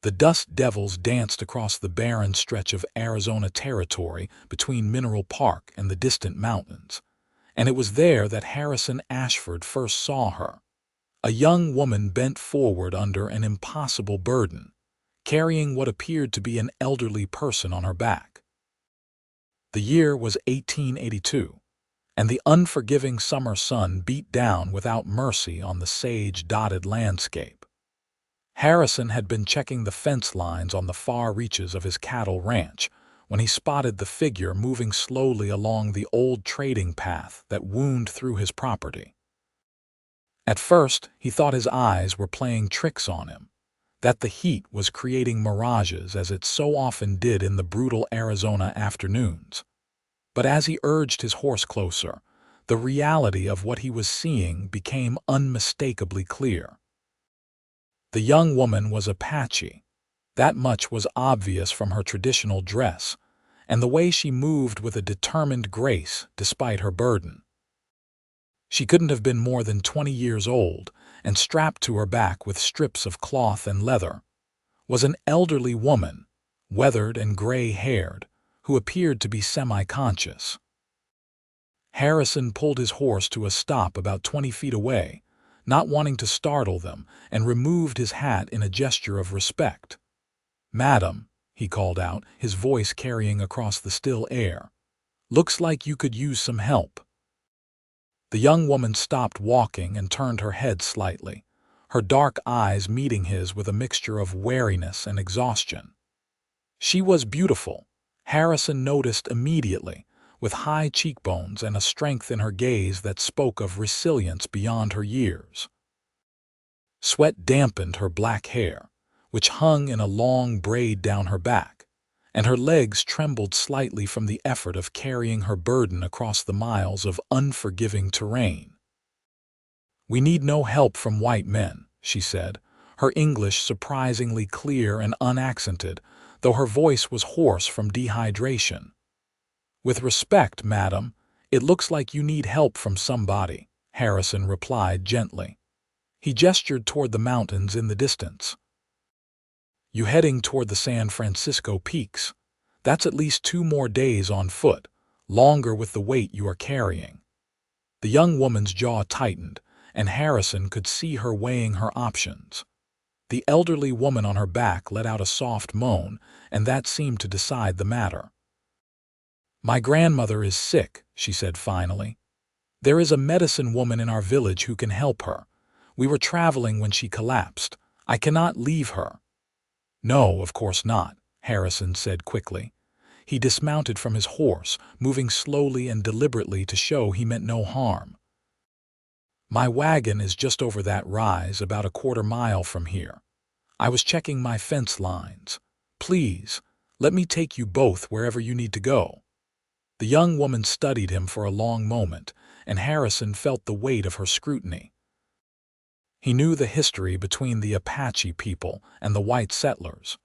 The dust devils danced across the barren stretch of Arizona territory between Mineral Park and the distant mountains, and it was there that Harrison Ashford first saw her. A young woman bent forward under an impossible burden, carrying what appeared to be an elderly person on her back. The year was 1882, and the unforgiving summer sun beat down without mercy on the sage-dotted landscape. Harrison had been checking the fence lines on the far reaches of his cattle ranch when he spotted the figure moving slowly along the old trading path that wound through his property. At first, he thought his eyes were playing tricks on him, that the heat was creating mirages as it so often did in the brutal Arizona afternoons. But as he urged his horse closer, the reality of what he was seeing became unmistakably clear. The young woman was Apache. That much was obvious from her traditional dress and the way she moved with a determined grace despite her burden. She couldn't have been more than 20 years old, and strapped to her back with strips of cloth and leather was an elderly woman, weathered and gray-haired, who appeared to be semi-conscious. Harrison pulled his horse to a stop about 20 feet away, not wanting to startle them, and removed his hat in a gesture of respect. "Madam," he called out, his voice carrying across the still air, "looks like you could use some help." The young woman stopped walking and turned her head slightly, her dark eyes meeting his with a mixture of wariness and exhaustion. She was beautiful, Harrison noticed immediately, with high cheekbones and a strength in her gaze that spoke of resilience beyond her years. Sweat dampened her black hair, which hung in a long braid down her back, and her legs trembled slightly from the effort of carrying her burden across the miles of unforgiving terrain. "We need no help from white men," she said, her English surprisingly clear and unaccented, though her voice was hoarse from dehydration. "With respect, madam, it looks like you need help from somebody," Harrison replied gently. He gestured toward the mountains in the distance. "You heading toward the San Francisco peaks? That's at least 2 more days on foot, longer with the weight you are carrying." The young woman's jaw tightened, and Harrison could see her weighing her options. The elderly woman on her back let out a soft moan, and that seemed to decide the matter. "My grandmother is sick," she said finally. "There is a medicine woman in our village who can help her. We were traveling when she collapsed. I cannot leave her." "No, of course not," Harrison said quickly. He dismounted from his horse, moving slowly and deliberately to show he meant no harm. "My wagon is just over that rise about a 1/4 mile from here. I was checking my fence lines. Please, let me take you both wherever you need to go." The young woman studied him for a long moment, and Harrison felt the weight of her scrutiny. He knew the history between the Apache people and the white settlers,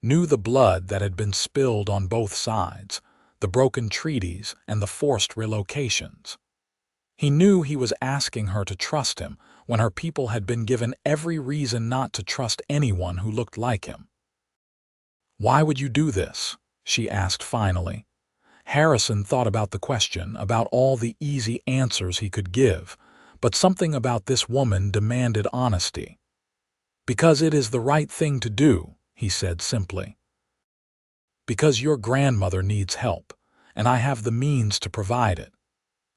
knew the blood that had been spilled on both sides, the broken treaties and the forced relocations. He knew he was asking her to trust him when her people had been given every reason not to trust anyone who looked like him. "Why would you do this?" she asked finally. Harrison thought about the question, about all the easy answers he could give, but something about this woman demanded honesty. "Because it is the right thing to do," he said simply. "Because your grandmother needs help, and I have the means to provide it.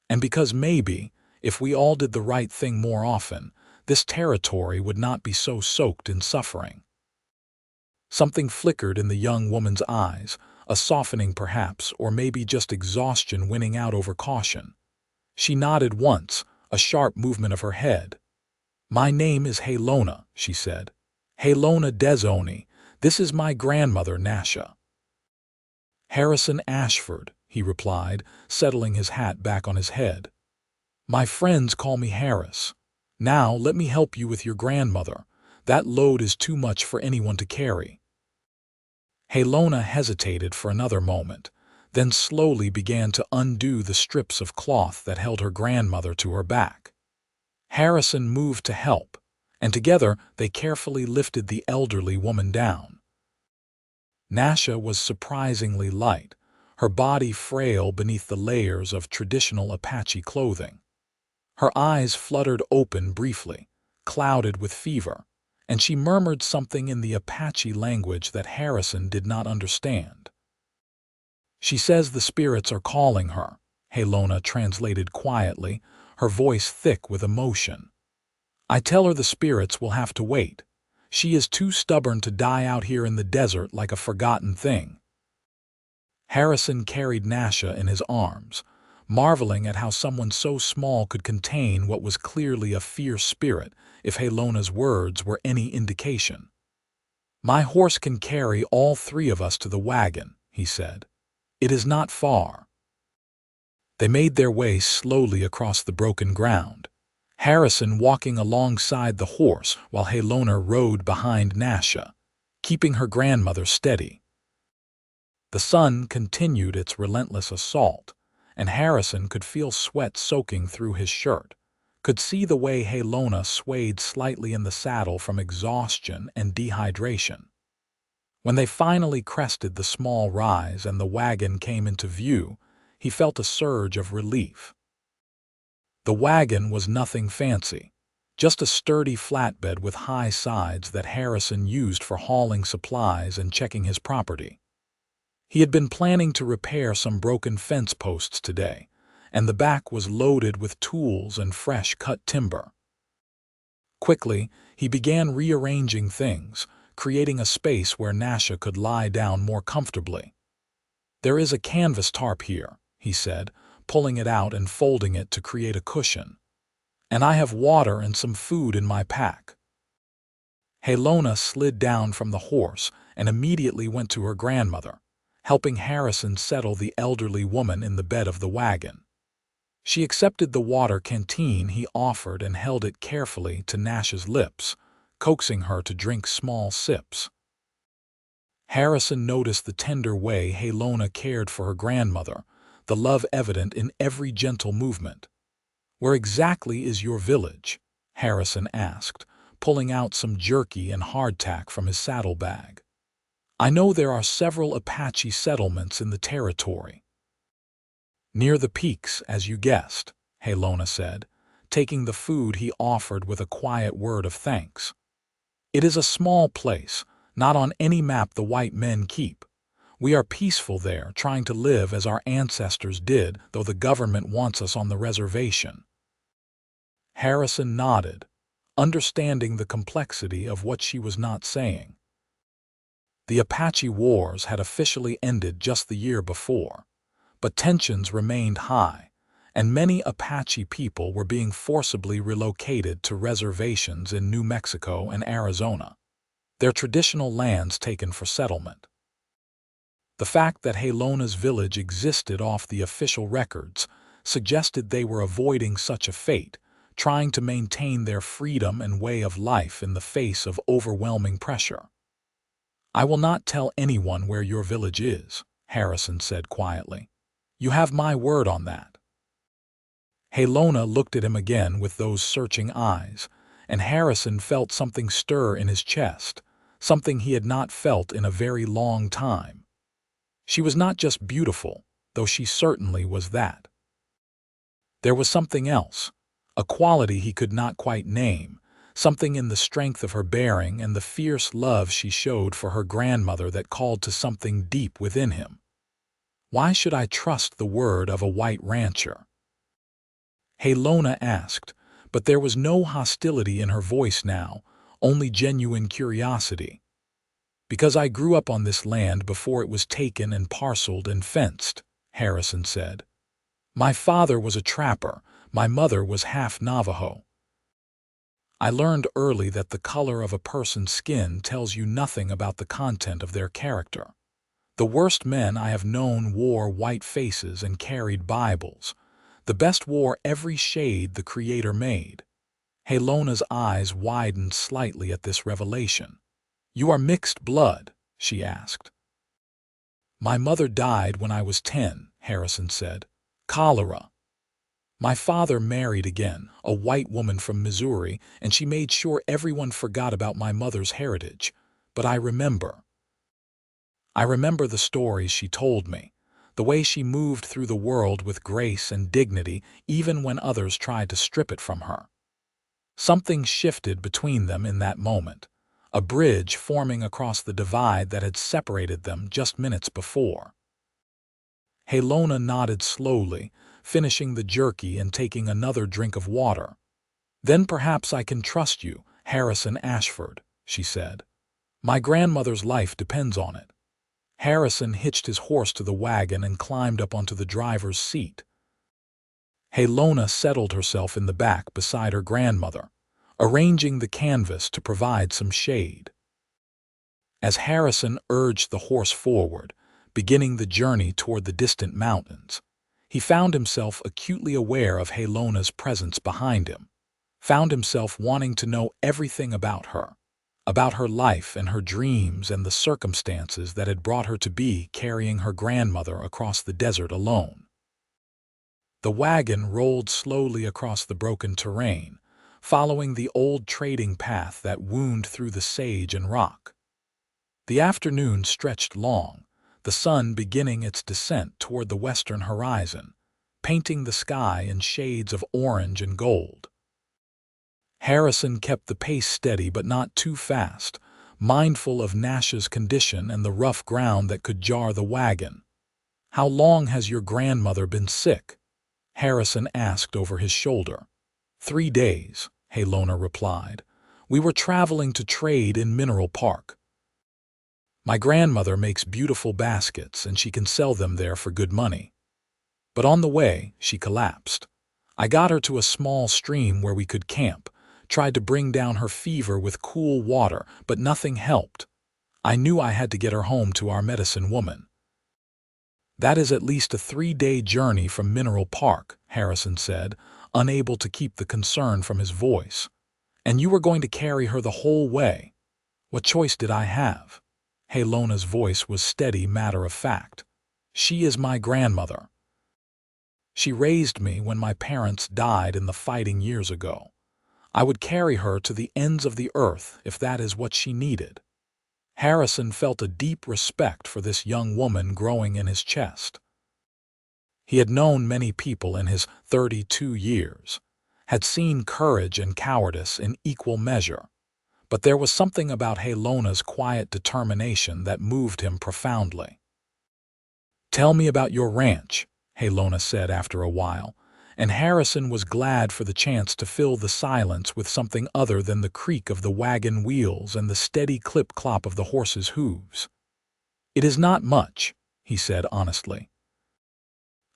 And because maybe, if we all did the right thing more often, this territory would not be so soaked in suffering." Something flickered in the young woman's eyes, a softening perhaps, or maybe just exhaustion winning out over caution. She nodded once, a sharp movement of her head. "My name is Halona," she said. "Halona Desoni. This is my grandmother, Nasha." "Harrison Ashford," he replied, settling his hat back on his head. "My friends call me Harris. Now let me help you with your grandmother. That load is too much for anyone to carry." Halona hesitated for another moment, then slowly began to undo the strips of cloth that held her grandmother to her back. Harrison moved to help, and together they carefully lifted the elderly woman down, Nasha was surprisingly light, her body frail beneath the layers of traditional Apache clothing. Her eyes fluttered open briefly, clouded with fever, and she murmured something in the Apache language that Harrison did not understand. "She says the spirits are calling her," Halona translated quietly, her voice thick with emotion. "I tell her the spirits will have to wait. She is too stubborn to die out here in the desert like a forgotten thing." Harrison carried Nasha in his arms, marveling at how someone so small could contain what was clearly a fierce spirit, if Halona's words were any indication. "My horse can carry all three of us to the wagon," he said. "It is not far." They made their way slowly across the broken ground, Harrison walking alongside the horse while Halona rode behind Nasha, keeping her grandmother steady. The sun continued its relentless assault, and Harrison could feel sweat soaking through his shirt, could see the way Halona swayed slightly in the saddle from exhaustion and dehydration. When they finally crested the small rise and the wagon came into view, he felt a surge of relief. The wagon was nothing fancy, just a sturdy flatbed with high sides that Harrison used for hauling supplies and checking his property. He had been planning to repair some broken fence posts today, and the back was loaded with tools and fresh cut timber. Quickly, he began rearranging things, creating a space where Nasha could lie down more comfortably. "There is a canvas tarp here," he said, pulling it out and folding it to create a cushion. "And I have water and some food in my pack." Halona slid down from the horse and immediately went to her grandmother, helping Harrison settle the elderly woman in the bed of the wagon. She accepted the water canteen he offered and held it carefully to Nasha's lips, coaxing her to drink small sips. Harrison noticed the tender way Halona cared for her grandmother, the love evident in every gentle movement. "Where exactly is your village?" Harrison asked, pulling out some jerky and hardtack from his saddlebag. "I know there are several Apache settlements in the territory." "Near the peaks, as you guessed," Halona said, taking the food he offered with a quiet word of thanks. "It is a small place, not on any map the white men keep. We are peaceful there, trying to live as our ancestors did, though the government wants us on the reservation." Harrison nodded, understanding the complexity of what she was not saying. The Apache Wars had officially ended just the year before, but tensions remained high, and many Apache people were being forcibly relocated to reservations in New Mexico and Arizona, their traditional lands taken for settlement. The fact that Halona's village existed off the official records suggested they were avoiding such a fate, trying to maintain their freedom and way of life in the face of overwhelming pressure. "I will not tell anyone where your village is," Harrison said quietly. "You have my word on that." Halona looked at him again with those searching eyes, and Harrison felt something stir in his chest, something he had not felt in a very long time. She was not just beautiful, though she certainly was that. There was something else, a quality he could not quite name, something in the strength of her bearing and the fierce love she showed for her grandmother that called to something deep within him. "Why should I trust the word of a white rancher?" Halona asked, but there was no hostility in her voice now, only genuine curiosity. "Because I grew up on this land before it was taken and parceled and fenced," Harrison said. "My father was a trapper, my mother was half Navajo. I learned early that the color of a person's skin tells you nothing about the content of their character. The worst men I have known wore white faces and carried Bibles. The best wore every shade the Creator made." Halona's eyes widened slightly at this revelation. "You are mixed blood?" she asked. "My mother died when I was 10, Harrison said. "Cholera. My father married again, a white woman from Missouri, and she made sure everyone forgot about my mother's heritage. But I remember." I remember the stories she told me, the way she moved through the world with grace and dignity even when others tried to strip it from her. Something shifted between them in that moment, a bridge forming across the divide that had separated them just minutes before. Halona nodded slowly, finishing the jerky and taking another drink of water. "Then perhaps I can trust you, Harrison Ashford," she said. "My grandmother's life depends on it." Harrison hitched his horse to the wagon and climbed up onto the driver's seat. Halona settled herself in the back beside her grandmother, arranging the canvas to provide some shade. As Harrison urged the horse forward, beginning the journey toward the distant mountains, he found himself acutely aware of Halona's presence behind him, found himself wanting to know everything about her life and her dreams and the circumstances that had brought her to be carrying her grandmother across the desert alone. The wagon rolled slowly across the broken terrain, following the old trading path that wound through the sage and rock. The afternoon stretched long, the sun beginning its descent toward the western horizon, painting the sky in shades of orange and gold. Harrison kept the pace steady but not too fast, mindful of Nash's condition and the rough ground that could jar the wagon. "How long has your grandmother been sick?" Harrison asked over his shoulder. "3 days, Halona replied. "We were traveling to trade in Mineral Park. My grandmother makes beautiful baskets and she can sell them there for good money. But on the way, she collapsed. I got her to a small stream where we could camp, tried to bring down her fever with cool water, but nothing helped. I knew I had to get her home to our medicine woman." "That is at least a 3-day journey from Mineral Park," Harrison said, unable to keep the concern from his voice. "And you were going to carry her the whole way. What choice did I have?" Halona's voice was steady, matter-of-fact. "She is my grandmother. She raised me when my parents died in the fighting years ago. I would carry her to the ends of the earth if that is what she needed." Harrison felt a deep respect for this young woman growing in his chest. He had known many people in his 32 years, had seen courage and cowardice in equal measure, but there was something about Halona's quiet determination that moved him profoundly. "Tell me about your ranch," Halona said after a while, and Harrison was glad for the chance to fill the silence with something other than the creak of the wagon wheels and the steady clip-clop of the horse's hooves. "It is not much," he said honestly.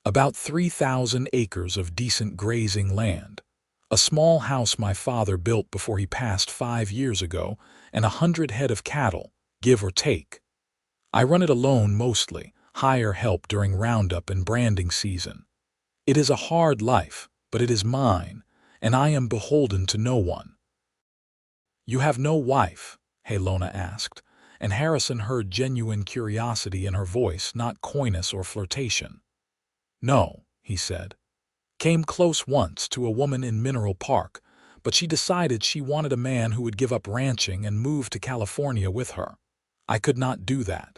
"About 3,000 acres of decent grazing land, a small house my father built before he passed 5 years ago, and 100 head of cattle, give or take. I run it alone mostly, hire help during roundup and branding season. It is a hard life, but it is mine, and I am beholden to no one." "You have no wife?" Halona asked, and Harrison heard genuine curiosity in her voice, not coyness or flirtation. "No," he said. "Came close once to a woman in Mineral Park, but she decided she wanted a man who would give up ranching and move to California with her. I could not do that.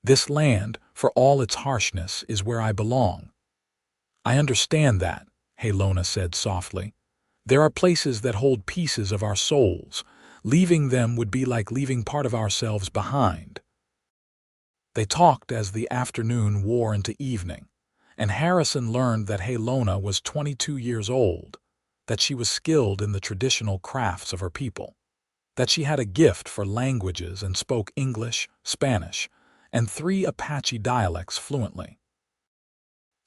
This land, for all its harshness, is where I belong." "I understand that," Halona said softly. "There are places that hold pieces of our souls. Leaving them would be like leaving part of ourselves behind." They talked as the afternoon wore into evening, and Harrison learned that Halona was 22 years old, that she was skilled in the traditional crafts of her people, that she had a gift for languages and spoke English, Spanish, and 3 Apache dialects fluently.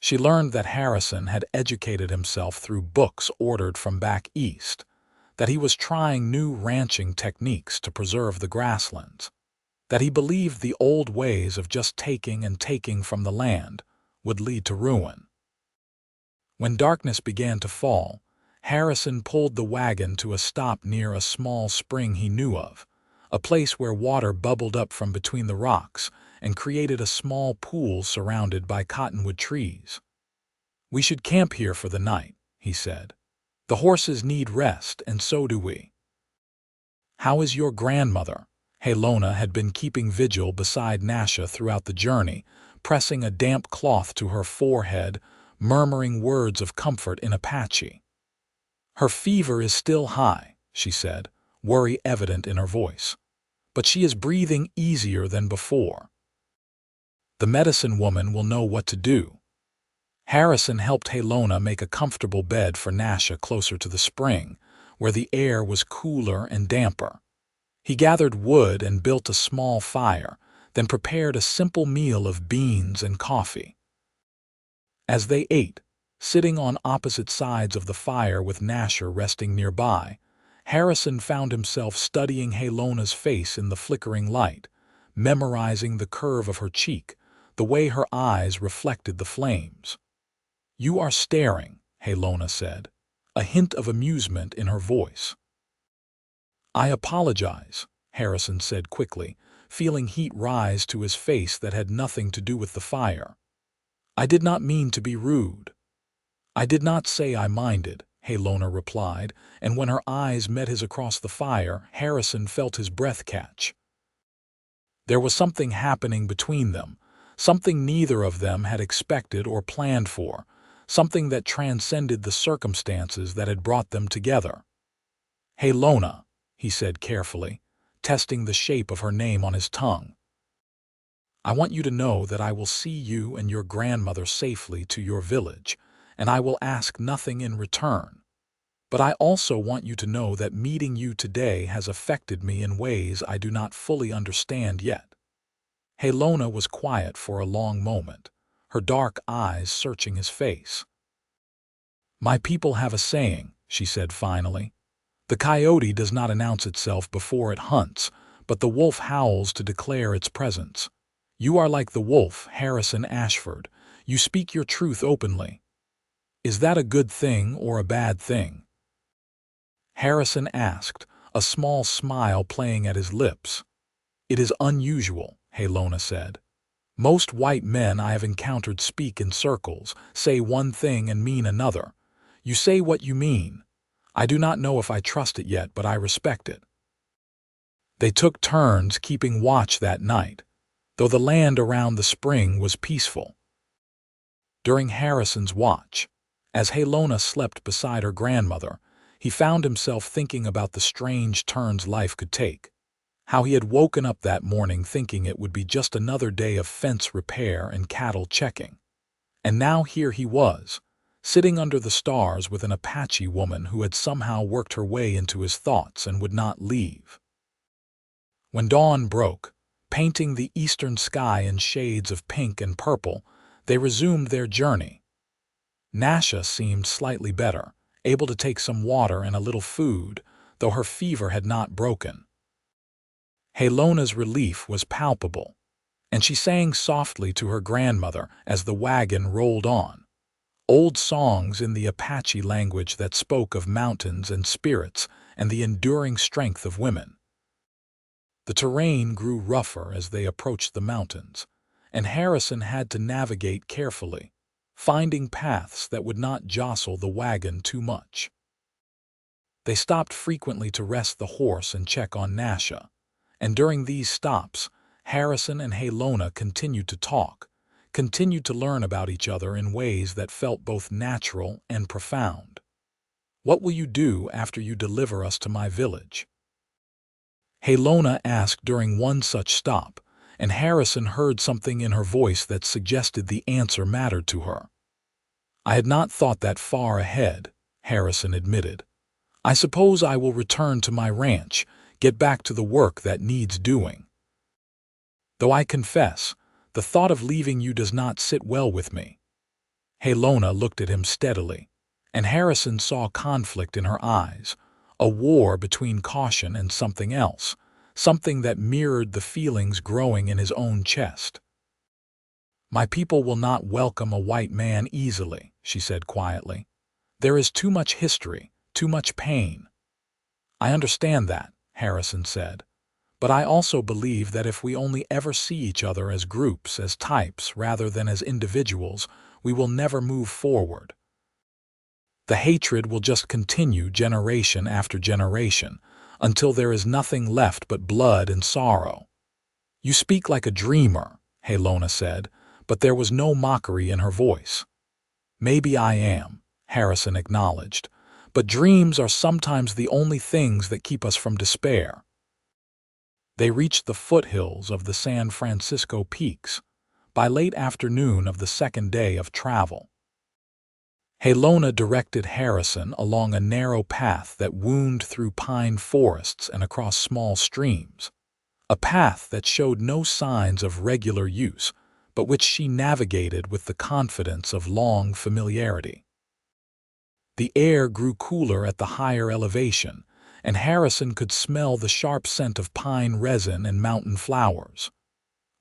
She learned that Harrison had educated himself through books ordered from back east, that he was trying new ranching techniques to preserve the grasslands, that he believed the old ways of just taking and taking from the land would lead to ruin. When darkness began to fall, Harrison pulled the wagon to a stop near a small spring he knew of, a place where water bubbled up from between the rocks and created a small pool surrounded by cottonwood trees. "We should camp here for the night," he said. "The horses need rest, and so do we." "How is your grandmother?" Halona had been keeping vigil beside Nasha throughout the journey, pressing a damp cloth to her forehead, murmuring words of comfort in Apache. "Her fever is still high," she said, worry evident in her voice. "But she is breathing easier than before. The medicine woman will know what to do." Harrison helped Halona make a comfortable bed for Nasha closer to the spring, where the air was cooler and damper. He gathered wood and built a small fire, then prepared a simple meal of beans and coffee. As they ate, sitting on opposite sides of the fire with Nasha resting nearby, Harrison found himself studying Halona's face in the flickering light, memorizing the curve of her cheek, the way her eyes reflected the flames. "You are staring," Halona said, a hint of amusement in her voice. "I apologize," Harrison said quickly, feeling heat rise to his face that had nothing to do with the fire. "I did not mean to be rude." "I did not say I minded," Halona replied, and when her eyes met his across the fire, Harrison felt his breath catch. There was something happening between them, something neither of them had expected or planned for, something that transcended the circumstances that had brought them together. "Halona," he said carefully, testing the shape of her name on his tongue. "I want you to know that I will see you and your grandmother safely to your village, and I will ask nothing in return. But I also want you to know that meeting you today has affected me in ways I do not fully understand yet." Halona was quiet for a long moment, her dark eyes searching his face. "My people have a saying," she said finally. "The coyote does not announce itself before it hunts, but the wolf howls to declare its presence. You are like the wolf, Harrison Ashford. You speak your truth openly. Is that a good thing or a bad thing?" Harrison asked, a small smile playing at his lips. "It is unusual," Halona said. "Most white men I have encountered speak in circles, say one thing and mean another. You say what you mean. I do not know if I trust it yet, but I respect it." They took turns keeping watch that night, though the land around the spring was peaceful. During Harrison's watch, as Halona slept beside her grandmother, he found himself thinking about the strange turns life could take. How he had woken up that morning thinking it would be just another day of fence repair and cattle checking. And now here he was, sitting under the stars with an Apache woman who had somehow worked her way into his thoughts and would not leave. When dawn broke, painting the eastern sky in shades of pink and purple, they resumed their journey. Nasha seemed slightly better, able to take some water and a little food, though her fever had not broken. Halona's relief was palpable, and she sang softly to her grandmother as the wagon rolled on. Old songs in the Apache language that spoke of mountains and spirits and the enduring strength of women. The terrain grew rougher as they approached the mountains, and Harrison had to navigate carefully, finding paths that would not jostle the wagon too much. They stopped frequently to rest the horse and check on Nasha, and during these stops, Harrison and Halona continued to talk, continued to learn about each other in ways that felt both natural and profound. "What will you do after you deliver us to my village?" Halona asked during one such stop, and Harrison heard something in her voice that suggested the answer mattered to her. "I had not thought that far ahead," Harrison admitted. "I suppose I will return to my ranch, get back to the work that needs doing. Though I confess, the thought of leaving you does not sit well with me." Halona looked at him steadily, and Harrison saw conflict in her eyes, a war between caution and something else, something that mirrored the feelings growing in his own chest. "My people will not welcome a white man easily," she said quietly. "There is too much history, too much pain." "I understand that," Harrison said. "But I also believe that if we only ever see each other as groups, as types, rather than as individuals, we will never move forward. The hatred will just continue generation after generation, until there is nothing left but blood and sorrow." "You speak like a dreamer," Halona said, but there was no mockery in her voice. "Maybe I am," Harrison acknowledged, "but dreams are sometimes the only things that keep us from despair." They reached the foothills of the San Francisco Peaks by late afternoon of the second day of travel. Halona directed Harrison along a narrow path that wound through pine forests and across small streams, a path that showed no signs of regular use, but which she navigated with the confidence of long familiarity. The air grew cooler at the higher elevation, and Harrison could smell the sharp scent of pine resin and mountain flowers.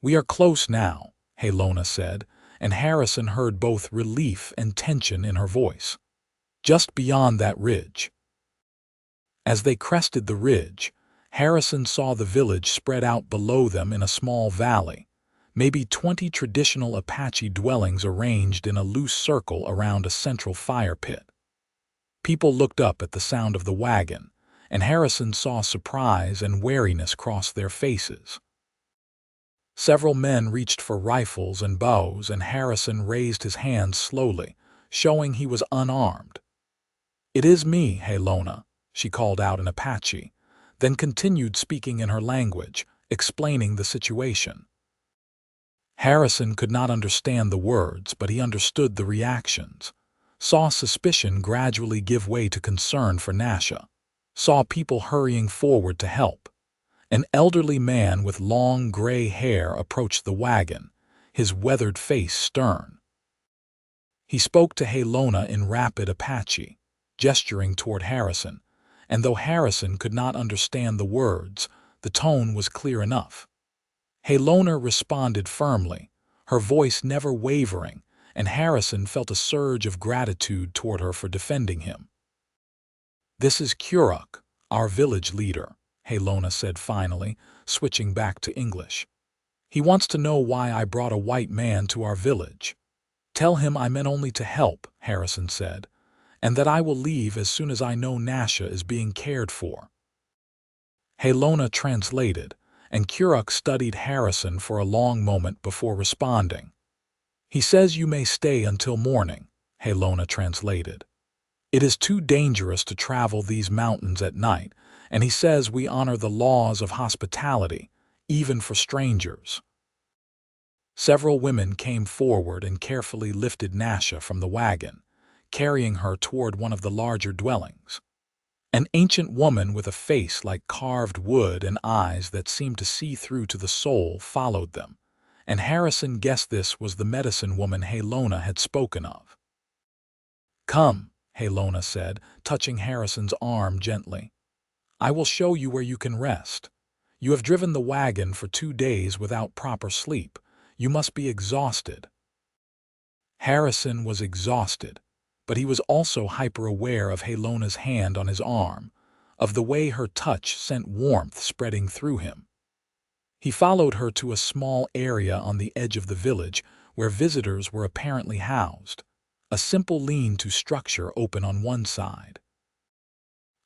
"We are close now," Halona said, and Harrison heard both relief and tension in her voice. "Just beyond that ridge." As they crested the ridge, Harrison saw the village spread out below them in a small valley, maybe 20 traditional Apache dwellings arranged in a loose circle around a central fire pit. People looked up at the sound of the wagon, and Harrison saw surprise and wariness cross their faces. Several men reached for rifles and bows, and Harrison raised his hands slowly, showing he was unarmed. "It is me, Halona," she called out in Apache, then continued speaking in her language, explaining the situation. Harrison could not understand the words, but he understood the reactions, saw suspicion gradually give way to concern for Nasha, saw people hurrying forward to help. An elderly man with long gray hair approached the wagon, his weathered face stern. He spoke to Halona in rapid Apache, gesturing toward Harrison, and though Harrison could not understand the words, the tone was clear enough. Halona responded firmly, her voice never wavering, and Harrison felt a surge of gratitude toward her for defending him. "This is Kuruk, our village leader," Halona said finally, switching back to English. "He wants to know why I brought a white man to our village." "Tell him I meant only to help," Harrison said, "and that I will leave as soon as I know Nasha is being cared for." Halona translated, and Kuruk studied Harrison for a long moment before responding. "He says you may stay until morning," Halona translated. "It is too dangerous to travel these mountains at night, and he says we honor the laws of hospitality, even for strangers." Several women came forward and carefully lifted Nasha from the wagon, carrying her toward one of the larger dwellings. An ancient woman with a face like carved wood and eyes that seemed to see through to the soul followed them, and Harrison guessed this was the medicine woman Halona had spoken of. "Come," Halona said, touching Harrison's arm gently. "I will show you where you can rest. You have driven the wagon for 2 days without proper sleep. You must be exhausted." Harrison was exhausted, but he was also hyper-aware of Halona's hand on his arm, of the way her touch sent warmth spreading through him. He followed her to a small area on the edge of the village where visitors were apparently housed, a simple lean-to structure open on one side.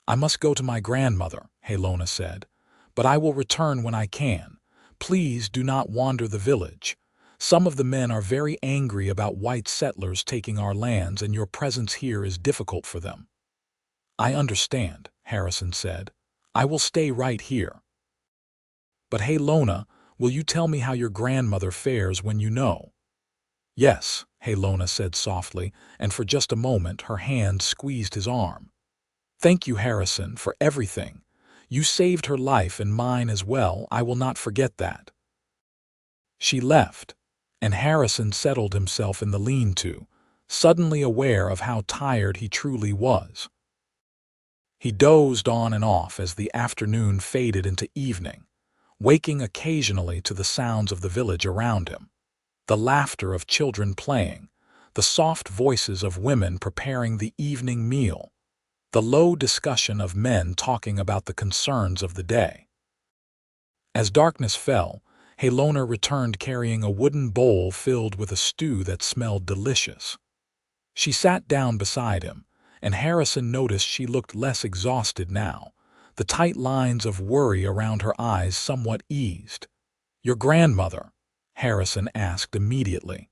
"I must go to my grandmother," Halona said, "but I will return when I can. Please do not wander the village. Some of the men are very angry about white settlers taking our lands, and your presence here is difficult for them." "I understand," Harrison said. "I will stay right here." "But Halona, will you tell me how your grandmother fares when you know?" "Yes," Halona said softly, and for just a moment her hand squeezed his arm. "Thank you, Harrison, for everything. You saved her life and mine as well. I will not forget that." She left, and Harrison settled himself in the lean-to, suddenly aware of how tired he truly was. He dozed on and off as the afternoon faded into evening, waking occasionally to the sounds of the village around him, the laughter of children playing, the soft voices of women preparing the evening meal, the low discussion of men talking about the concerns of the day. As darkness fell, Halona returned carrying a wooden bowl filled with a stew that smelled delicious. She sat down beside him, and Harrison noticed she looked less exhausted now, The tight lines of worry around her eyes somewhat eased. "Your grandmother?" Harrison asked immediately.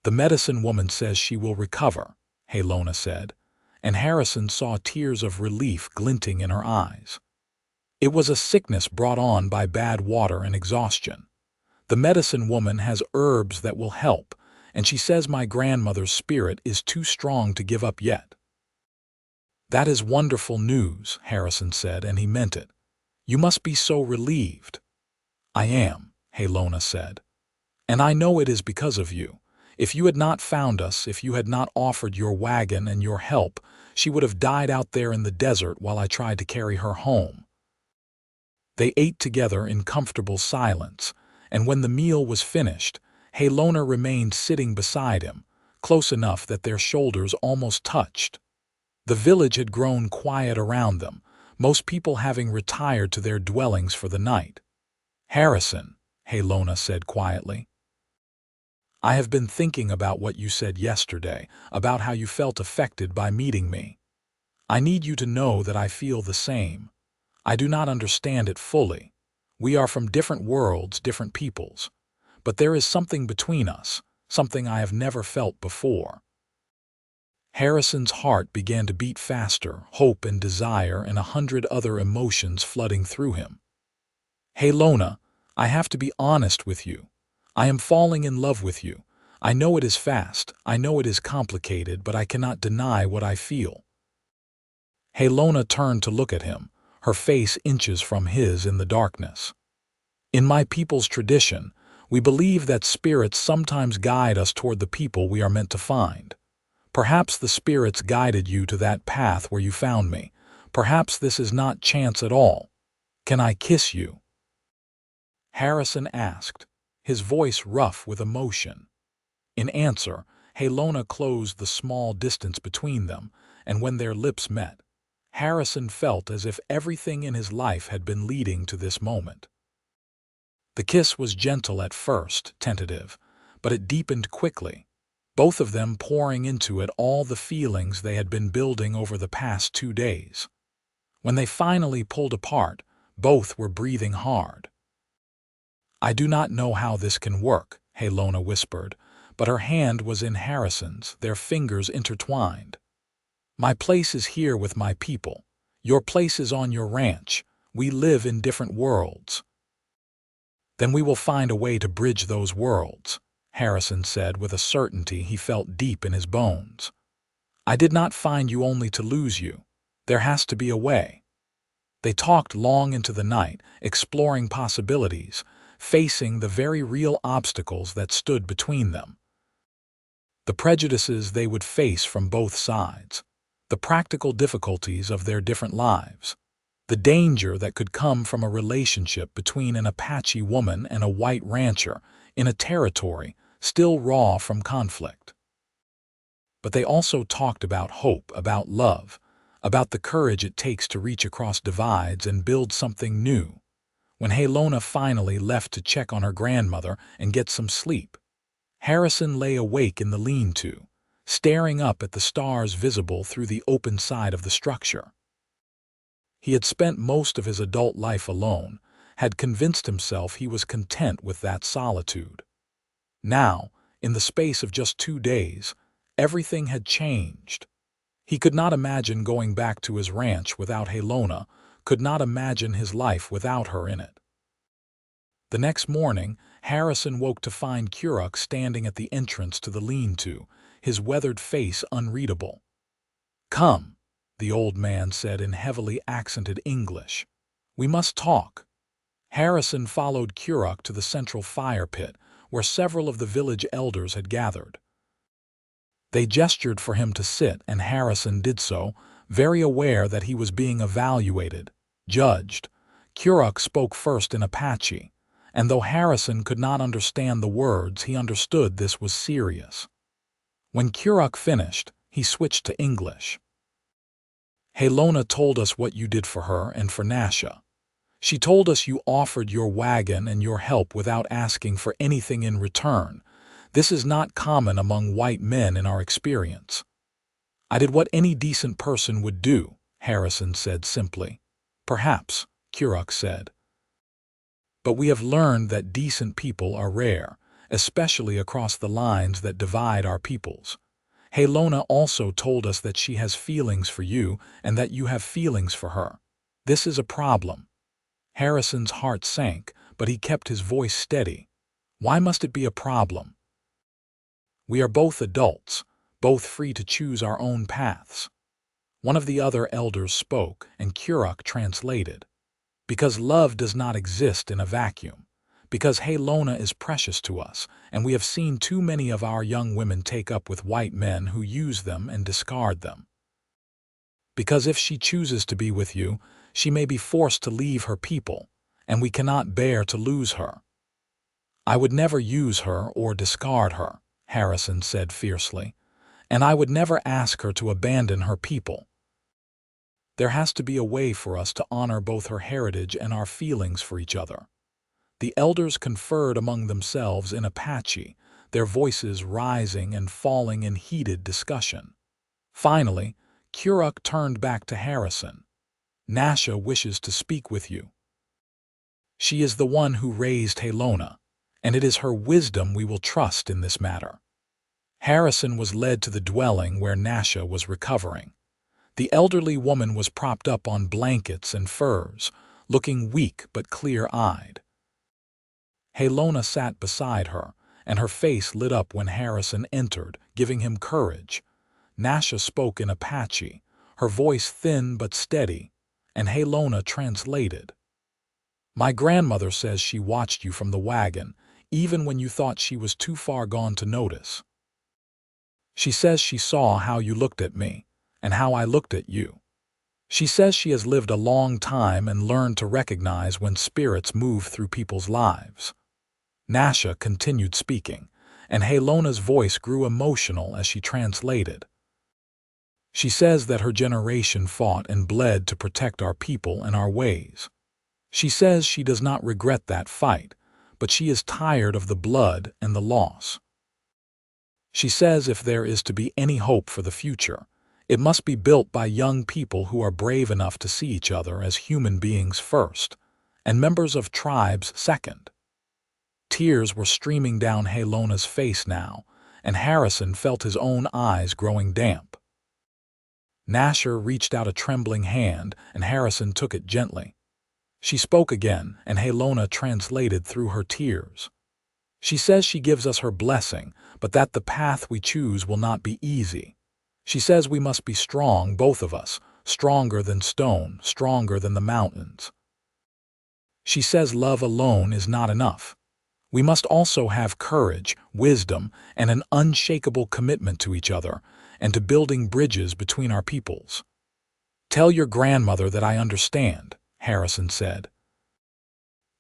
"The medicine woman says she will recover," Halona said, and Harrison saw tears of relief glinting in her eyes. "It was a sickness brought on by bad water and exhaustion. The medicine woman has herbs that will help, and she says my grandmother's spirit is too strong to give up yet." "That is wonderful news," Harrison said, and he meant it. "You must be so relieved." "I am," Halona said. "And I know it is because of you. If you had not found us, if you had not offered your wagon and your help, she would have died out there in the desert while I tried to carry her home." They ate together in comfortable silence, and when the meal was finished, Halona remained sitting beside him, close enough that their shoulders almost touched. The village had grown quiet around them, most people having retired to their dwellings for the night. "Harrison," Halona said quietly, "I have been thinking about what you said yesterday, about how you felt affected by meeting me. I need you to know that I feel the same. I do not understand it fully. We are from different worlds, different peoples. But there is something between us, something I have never felt before." Harrison's heart began to beat faster, hope and desire and 100 other emotions flooding through him. "Halona, I have to be honest with you. I am falling in love with you. I know it is fast, I know it is complicated, but I cannot deny what I feel." Halona turned to look at him, her face inches from his in the darkness. "In my people's tradition, we believe that spirits sometimes guide us toward the people we are meant to find. Perhaps the spirits guided you to that path where you found me. Perhaps this is not chance at all. Can I kiss you?" Harrison asked, his voice rough with emotion. In answer, Halona closed the small distance between them, and when their lips met, Harrison felt as if everything in his life had been leading to this moment. The kiss was gentle at first, tentative, but it deepened quickly, both of them pouring into it all the feelings they had been building over the past 2 days. When they finally pulled apart, both were breathing hard. "I do not know how this can work," Halona whispered, but her hand was in Harrison's, their fingers intertwined. "My place is here with my people. Your place is on your ranch. We live in different worlds." "Then we will find a way to bridge those worlds," Harrison said with a certainty he felt deep in his bones. "I did not find you only to lose you. There has to be a way." They talked long into the night, exploring possibilities, facing the very real obstacles that stood between them. The prejudices they would face from both sides, the practical difficulties of their different lives, the danger that could come from a relationship between an Apache woman and a white rancher in a territory still raw from conflict. But they also talked about hope, about love, about the courage it takes to reach across divides and build something new. When Halona finally left to check on her grandmother and get some sleep, Harrison lay awake in the lean-to, staring up at the stars visible through the open side of the structure. He had spent most of his adult life alone, had convinced himself he was content with that solitude. Now, in the space of just 2 days, everything had changed. He could not imagine going back to his ranch without Halona, could not imagine his life without her in it. The next morning, Harrison woke to find Kuruk standing at the entrance to the lean-to, his weathered face unreadable. "Come," the old man said in heavily accented English. "We must talk." Harrison followed Kuruk to the central fire pit, where several of the village elders had gathered. They gestured for him to sit, and Harrison did so, very aware that he was being evaluated, judged. Kuruk spoke first in Apache, and though Harrison could not understand the words, he understood this was serious. When Kuruk finished, he switched to English. "Halona told us what you did for her and for Nasha. She told us you offered your wagon and your help without asking for anything in return. This is not common among white men in our experience." "I did what any decent person would do," Harrison said simply. Perhaps, Kuruk said. But we have learned that decent people are rare, especially across the lines that divide our peoples. Halona also told us that she has feelings for you and that you have feelings for her. This is a problem. Harrison's heart sank, but he kept his voice steady. Why must it be a problem? We are both adults, both free to choose our own paths. One of the other elders spoke, and Kuruk translated. Because love does not exist in a vacuum. Because Halona is precious to us, and we have seen too many of our young women take up with white men who use them and discard them. Because if she chooses to be with you, she may be forced to leave her people, and we cannot bear to lose her. I would never use her or discard her, Harrison said fiercely, and I would never ask her to abandon her people. There has to be a way for us to honor both her heritage and our feelings for each other. The elders conferred among themselves in Apache, their voices rising and falling in heated discussion. Finally, Kuruk turned back to Harrison. Nasha wishes to speak with you. She is the one who raised Halona, and it is her wisdom we will trust in this matter. Harrison was led to the dwelling where Nasha was recovering. The elderly woman was propped up on blankets and furs, looking weak but clear-eyed. Halona sat beside her, and her face lit up when Harrison entered, giving him courage. Nasha spoke in Apache, her voice thin but steady, and Halona translated. My grandmother says she watched you from the wagon, even when you thought she was too far gone to notice. She says she saw how you looked at me, and how I looked at you. She says she has lived a long time and learned to recognize when spirits move through people's lives. Nasha continued speaking, and Halona's voice grew emotional as she translated. She says that her generation fought and bled to protect our people and our ways. She says she does not regret that fight, but she is tired of the blood and the loss. She says if there is to be any hope for the future, it must be built by young people who are brave enough to see each other as human beings first, and members of tribes second. Tears were streaming down Halona's face now, and Harrison felt his own eyes growing damp. Nasha reached out a trembling hand, and Harrison took it gently. She spoke again, and Halona translated through her tears. She says she gives us her blessing, but that the path we choose will not be easy. She says we must be strong, both of us, stronger than stone, stronger than the mountains. She says love alone is not enough. We must also have courage, wisdom, and an unshakable commitment to each other and to building bridges between our peoples. Tell your grandmother that I understand, Harrison said.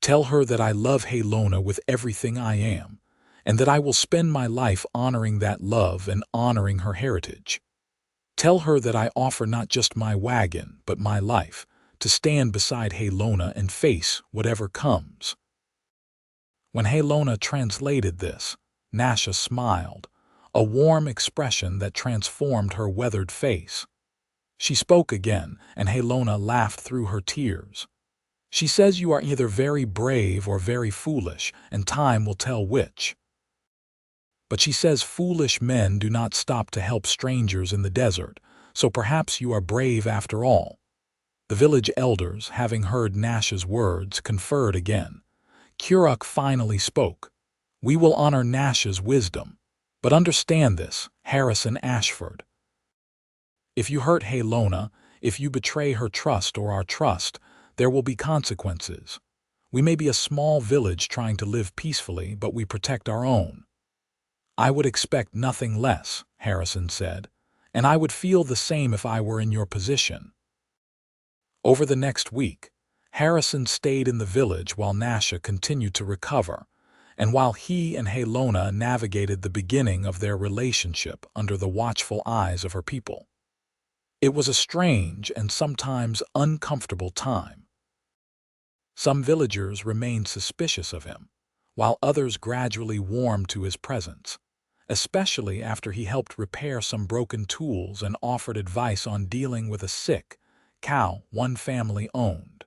Tell her that I love Halona with everything I am, and that I will spend my life honoring that love and honoring her heritage. Tell her that I offer not just my wagon, but my life, to stand beside Halona and face whatever comes. When Halona translated this, Nasha smiled, a warm expression that transformed her weathered face. She spoke again, and Halona laughed through her tears. She says you are either very brave or very foolish, and time will tell which. But she says foolish men do not stop to help strangers in the desert, so perhaps you are brave after all. The village elders, having heard Nasha's words, conferred again. Kuruk finally spoke. We will honor Nasha's wisdom. But understand this, Harrison Ashford. If you hurt Halona, if you betray her trust or our trust, there will be consequences. We may be a small village trying to live peacefully, but we protect our own. I would expect nothing less, Harrison said, and I would feel the same if I were in your position. Over the next week, Harrison stayed in the village while Nasha continued to recover, and while he and Halona navigated the beginning of their relationship under the watchful eyes of her people. It was a strange and sometimes uncomfortable time. Some villagers remained suspicious of him, while others gradually warmed to his presence, especially after he helped repair some broken tools and offered advice on dealing with a sick cow one family owned.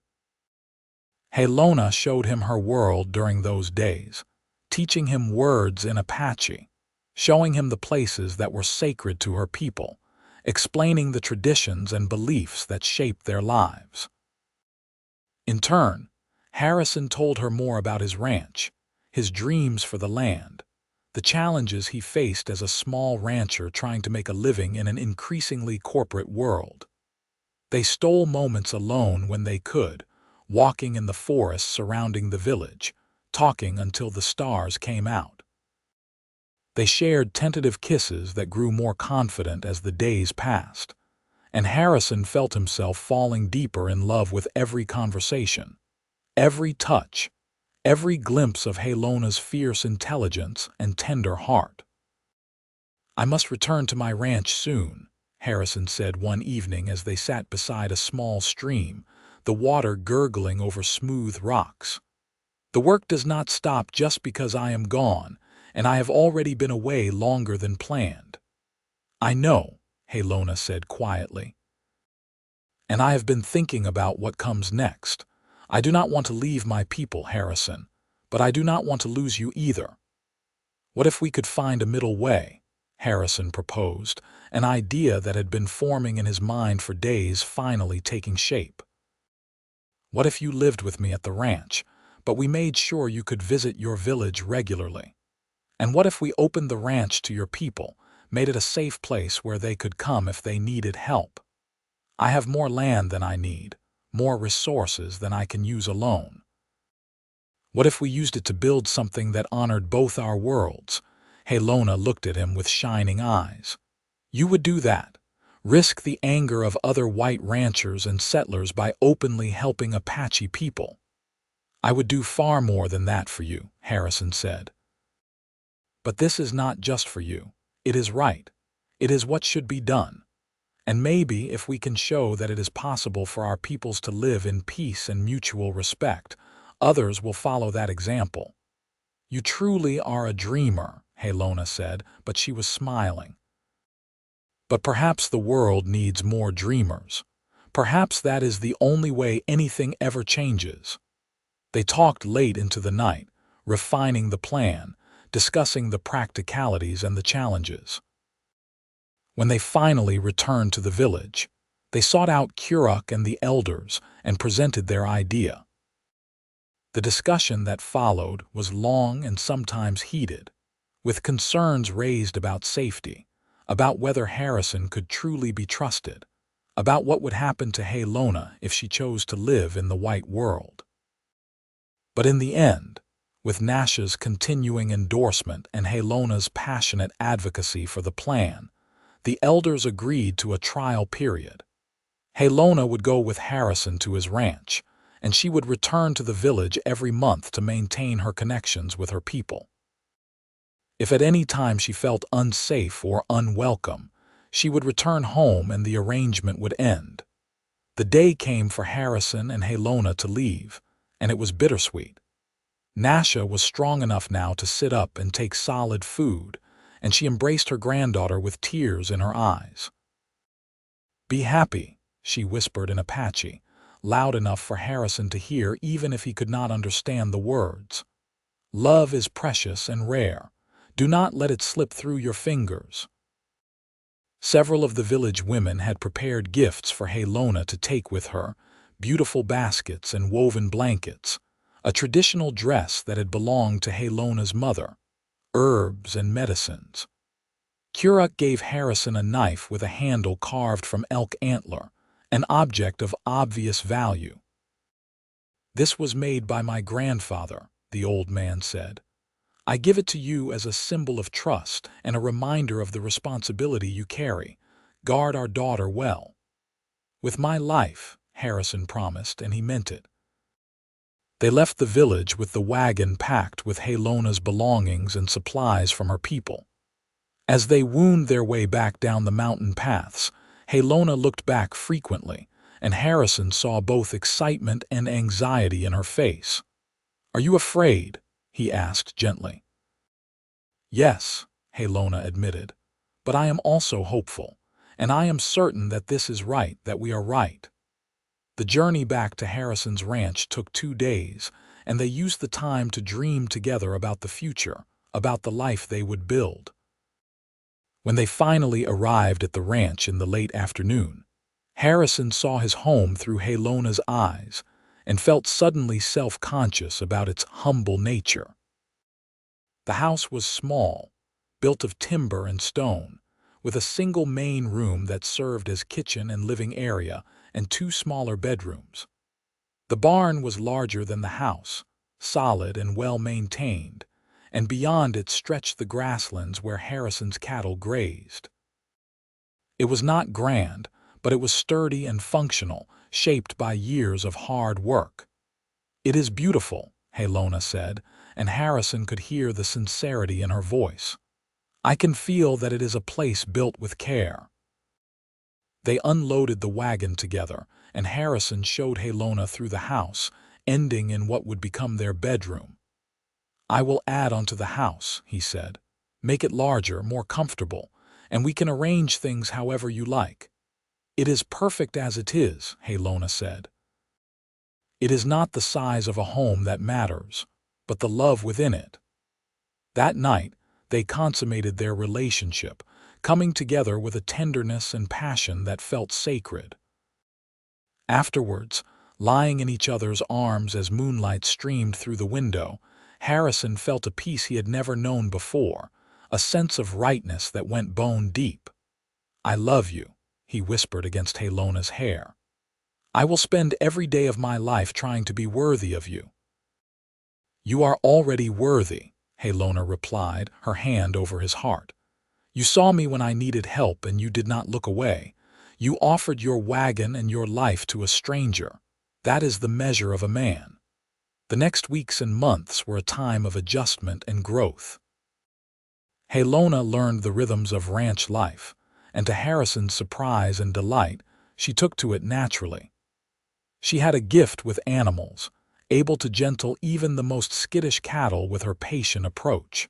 Halona showed him her world during those days, teaching him words in Apache, showing him the places that were sacred to her people, explaining the traditions and beliefs that shaped their lives. In turn, Harrison told her more about his ranch, his dreams for the land, the challenges he faced as a small rancher trying to make a living in an increasingly corporate world. They stole moments alone when they could, walking in the forest surrounding the village, talking until the stars came out. They shared tentative kisses that grew more confident as the days passed, and Harrison felt himself falling deeper in love with every conversation, every touch, every glimpse of Halona's fierce intelligence and tender heart. "I must return to my ranch soon," Harrison said one evening as they sat beside a small stream, the water gurgling over smooth rocks. "The work does not stop just because I am gone, and I have already been away longer than planned." "I know," Halona said quietly. "And I have been thinking about what comes next. I do not want to leave my people, Harrison, but I do not want to lose you either." "What if we could find a middle way?" Harrison proposed, an idea that had been forming in his mind for days finally taking shape. "What if you lived with me at the ranch, but we made sure you could visit your village regularly? And what if we opened the ranch to your people, made it a safe place where they could come if they needed help? I have more land than I need, more resources than I can use alone. What if we used it to build something that honored both our worlds?" Halona looked at him with shining eyes. "You would do that? Risk the anger of other white ranchers and settlers by openly helping Apache people?" "I would do far more than that for you," Harrison said. "But this is not just for you. It is right. It is what should be done. And maybe if we can show that it is possible for our peoples to live in peace and mutual respect, others will follow that example." "You truly are a dreamer," Halona said, but she was smiling. "But perhaps the world needs more dreamers. Perhaps that is the only way anything ever changes." They talked late into the night, refining the plan, discussing the practicalities and the challenges. When they finally returned to the village, they sought out Kuruk and the elders and presented their idea. The discussion that followed was long and sometimes heated, with concerns raised about safety, about whether Harrison could truly be trusted, about what would happen to Halona if she chose to live in the white world. But in the end, with Nasha's continuing endorsement and Halona's passionate advocacy for the plan, the elders agreed to a trial period. Halona would go with Harrison to his ranch, and she would return to the village every month to maintain her connections with her people. If at any time she felt unsafe or unwelcome, she would return home and the arrangement would end. The day came for Harrison and Halona to leave, and it was bittersweet. Nasha was strong enough now to sit up and take solid food, and she embraced her granddaughter with tears in her eyes. "Be happy," she whispered in Apache, loud enough for Harrison to hear even if he could not understand the words. "Love is precious and rare. Do not let it slip through your fingers." Several of the village women had prepared gifts for Halona to take with her, beautiful baskets and woven blankets, a traditional dress that had belonged to Halona's mother, herbs and medicines. Kuruk gave Harrison a knife with a handle carved from elk antler, an object of obvious value. "This was made by my grandfather," the old man said. "I give it to you as a symbol of trust and a reminder of the responsibility you carry. Guard our daughter well." "With my life," Harrison promised, and he meant it. They left the village with the wagon packed with Halona's belongings and supplies from her people. As they wound their way back down the mountain paths, Halona looked back frequently, and Harrison saw both excitement and anxiety in her face. "Are you afraid?" he asked gently. "Yes," Halona admitted, "but I am also hopeful, and I am certain that this is right, that we are right." The journey back to Harrison's ranch took 2 days, and they used the time to dream together about the future, about the life they would build. When they finally arrived at the ranch in the late afternoon, Harrison saw his home through Halona's eyes and felt suddenly self-conscious about its humble nature. The house was small, built of timber and stone, with a single main room that served as kitchen and living area and 2 smaller bedrooms. The barn was larger than the house, solid and well-maintained, and beyond it stretched the grasslands where Harrison's cattle grazed. It was not grand, but it was sturdy and functional, shaped by years of hard work. "It is beautiful," Halona said, and Harrison could hear the sincerity in her voice. "I can feel that it is a place built with care." They unloaded the wagon together, and Harrison showed Halona through the house, ending in what would become their bedroom. "I will add onto the house," he said. "Make it larger, more comfortable, and we can arrange things however you like." "It is perfect as it is," Halona said. "It is not the size of a home that matters, but the love within it." That night, they consummated their relationship, coming together with a tenderness and passion that felt sacred. Afterwards, lying in each other's arms as moonlight streamed through the window, Harrison felt a peace he had never known before, a sense of rightness that went bone deep. "I love you," he whispered against Halona's hair. "I will spend every day of my life trying to be worthy of you." "You are already worthy," Halona replied, her hand over his heart. "You saw me when I needed help and you did not look away. You offered your wagon and your life to a stranger. That is the measure of a man." The next weeks and months were a time of adjustment and growth. Halona learned the rhythms of ranch life, and to Harrison's surprise and delight, she took to it naturally. She had a gift with animals, able to gentle even the most skittish cattle with her patient approach.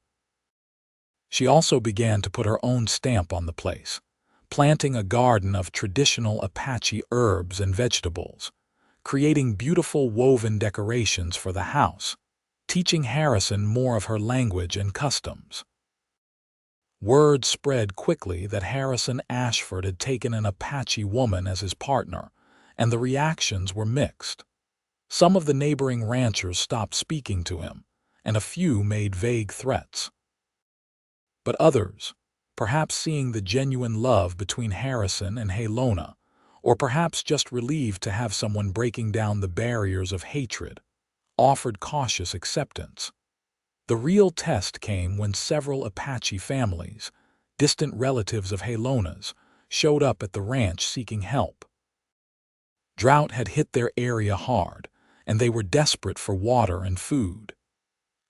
She also began to put her own stamp on the place, planting a garden of traditional Apache herbs and vegetables, creating beautiful woven decorations for the house, teaching Harrison more of her language and customs. Word spread quickly that Harrison Ashford had taken an Apache woman as his partner, and the reactions were mixed. Some of the neighboring ranchers stopped speaking to him, and a few made vague threats. But others, perhaps seeing the genuine love between Harrison and Halona, or perhaps just relieved to have someone breaking down the barriers of hatred, offered cautious acceptance. The real test came when several Apache families, distant relatives of Halona's, showed up at the ranch seeking help. Drought had hit their area hard, and they were desperate for water and food.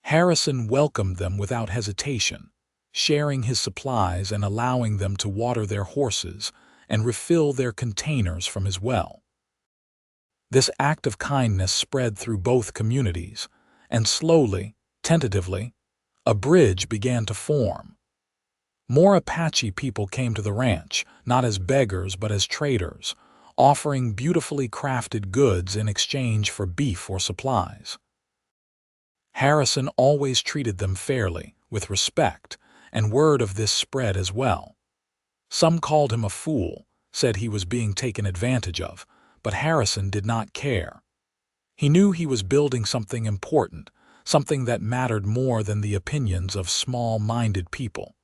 Harrison welcomed them without hesitation, sharing his supplies and allowing them to water their horses and refill their containers from his well. This act of kindness spread through both communities, and slowly, tentatively, a bridge began to form. More Apache people came to the ranch, not as beggars but as traders, offering beautifully crafted goods in exchange for beef or supplies. Harrison always treated them fairly, with respect, and word of this spread as well. Some called him a fool, said he was being taken advantage of, but Harrison did not care. He knew he was building something important, something that mattered more than the opinions of small-minded people.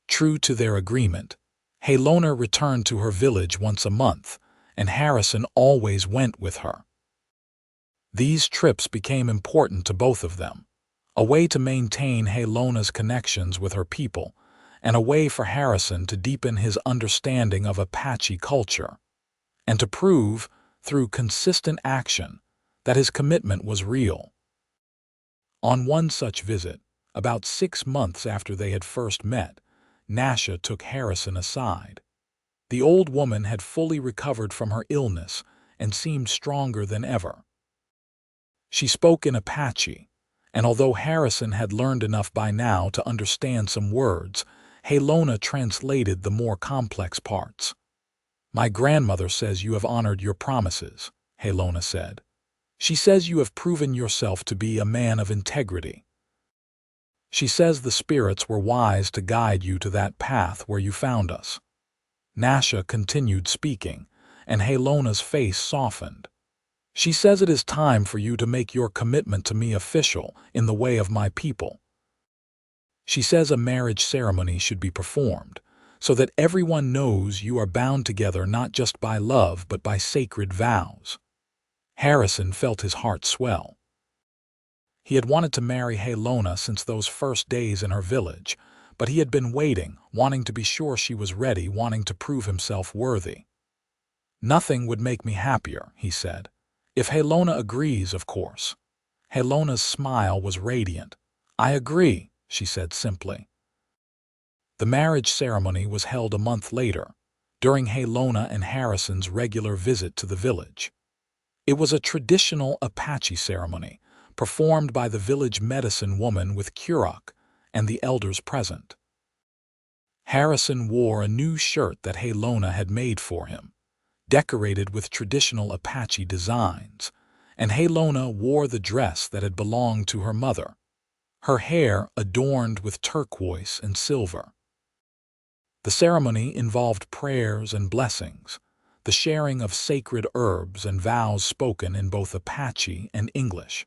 True to their agreement, Halona returned to her village once a month, and Harrison always went with her. These trips became important to both of them, a way to maintain Halona's connections with her people, and a way for Harrison to deepen his understanding of Apache culture, and to prove, through consistent action, that his commitment was real. On one such visit, about 6 months after they had first met, Nasha took Harrison aside. The old woman had fully recovered from her illness and seemed stronger than ever. She spoke in Apache, and although Harrison had learned enough by now to understand some words, Halona translated the more complex parts. My grandmother says you have honored your promises, Halona said. She says you have proven yourself to be a man of integrity. She says the spirits were wise to guide you to that path where you found us. Nasha continued speaking, and Halona's face softened. She says it is time for you to make your commitment to me official in the way of my people. She says a marriage ceremony should be performed, so that everyone knows you are bound together not just by love but by sacred vows. Harrison felt his heart swell. He had wanted to marry Halona since those first days in her village, but he had been waiting, wanting to be sure she was ready, wanting to prove himself worthy. Nothing would make me happier, he said. If Halona agrees, of course. Halona's smile was radiant. I agree, she said simply. The marriage ceremony was held a month later, during Halona and Harrison's regular visit to the village. It was a traditional Apache ceremony, performed by the village medicine woman with curach and the elders present. Harrison wore a new shirt that Halona had made for him, decorated with traditional Apache designs, and Halona wore the dress that had belonged to her mother, her hair adorned with turquoise and silver. The ceremony involved prayers and blessings, the sharing of sacred herbs and vows spoken in both Apache and English.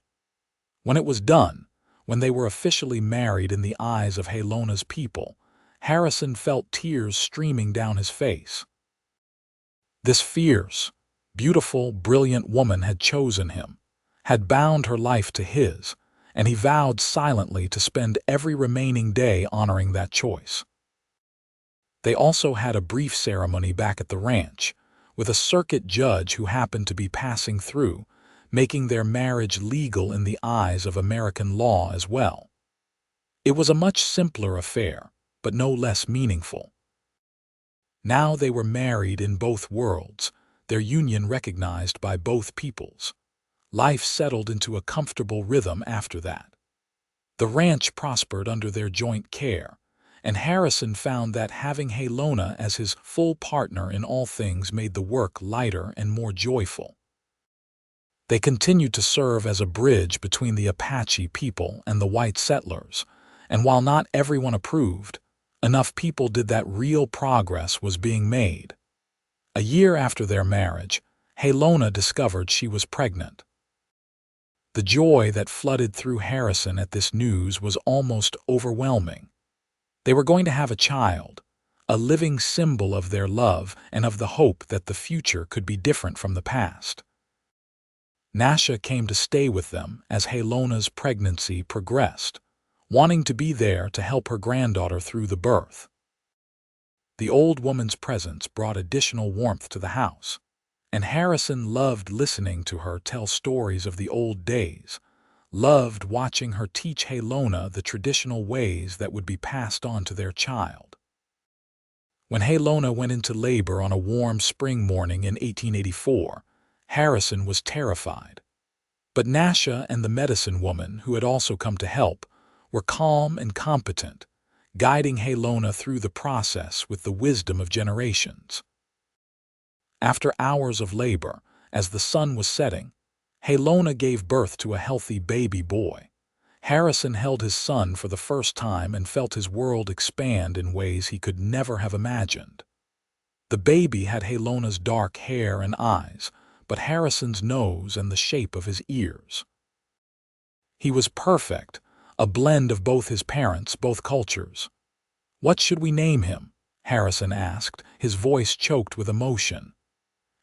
When it was done, when they were officially married in the eyes of Halona's people, Harrison felt tears streaming down his face. This fierce, beautiful, brilliant woman had chosen him, had bound her life to his, and he vowed silently to spend every remaining day honoring that choice. They also had a brief ceremony back at the ranch, with a circuit judge who happened to be passing through, making their marriage legal in the eyes of American law as well. It was a much simpler affair, but no less meaningful. Now they were married in both worlds, their union recognized by both peoples. Life settled into a comfortable rhythm after that. The ranch prospered under their joint care, and Harrison found that having Halona as his full partner in all things made the work lighter and more joyful. They continued to serve as a bridge between the Apache people and the white settlers, and while not everyone approved, enough people did that real progress was being made. A year after their marriage, Halona discovered she was pregnant. The joy that flooded through Harrison at this news was almost overwhelming. They were going to have a child, a living symbol of their love and of the hope that the future could be different from the past. Nasha came to stay with them as Halona's pregnancy progressed, wanting to be there to help her granddaughter through the birth. The old woman's presence brought additional warmth to the house, and Harrison loved listening to her tell stories of the old days, loved watching her teach Halona the traditional ways that would be passed on to their child. When Halona went into labor on a warm spring morning in 1884, Harrison was terrified. But Nasha and the medicine woman, who had also come to help, were calm and competent, guiding Halona through the process with the wisdom of generations. After hours of labor, as the sun was setting, Halona gave birth to a healthy baby boy. Harrison held his son for the first time and felt his world expand in ways he could never have imagined. The baby had Halona's dark hair and eyes, but Harrison's nose and the shape of his ears. He was perfect, a blend of both his parents, both cultures. "What should we name him?" Harrison asked, his voice choked with emotion.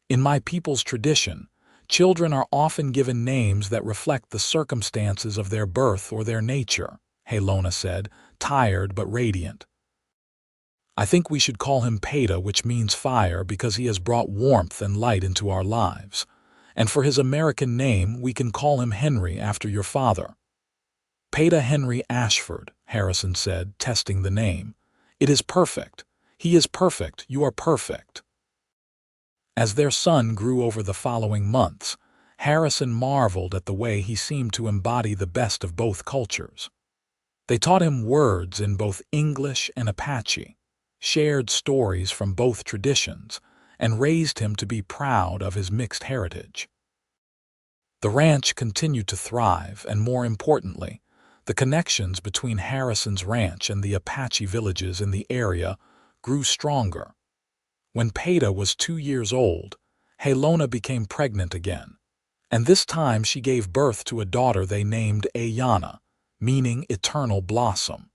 "In my people's tradition, children are often given names that reflect the circumstances of their birth or their nature," Halona said, tired but radiant. "I think we should call him Peta, which means fire, because he has brought warmth and light into our lives. And for his American name, we can call him Henry, after your father." "Peta Henry Ashford," Harrison said, testing the name. "It is perfect. He is perfect. You are perfect." As their son grew over the following months, Harrison marveled at the way he seemed to embody the best of both cultures. They taught him words in both English and Apache, shared stories from both traditions, and raised him to be proud of his mixed heritage. The ranch continued to thrive, and more importantly, the connections between Harrison's ranch and the Apache villages in the area grew stronger. When Peta was 2 years old, Halona became pregnant again, and this time she gave birth to a daughter they named Ayana, meaning eternal blossom.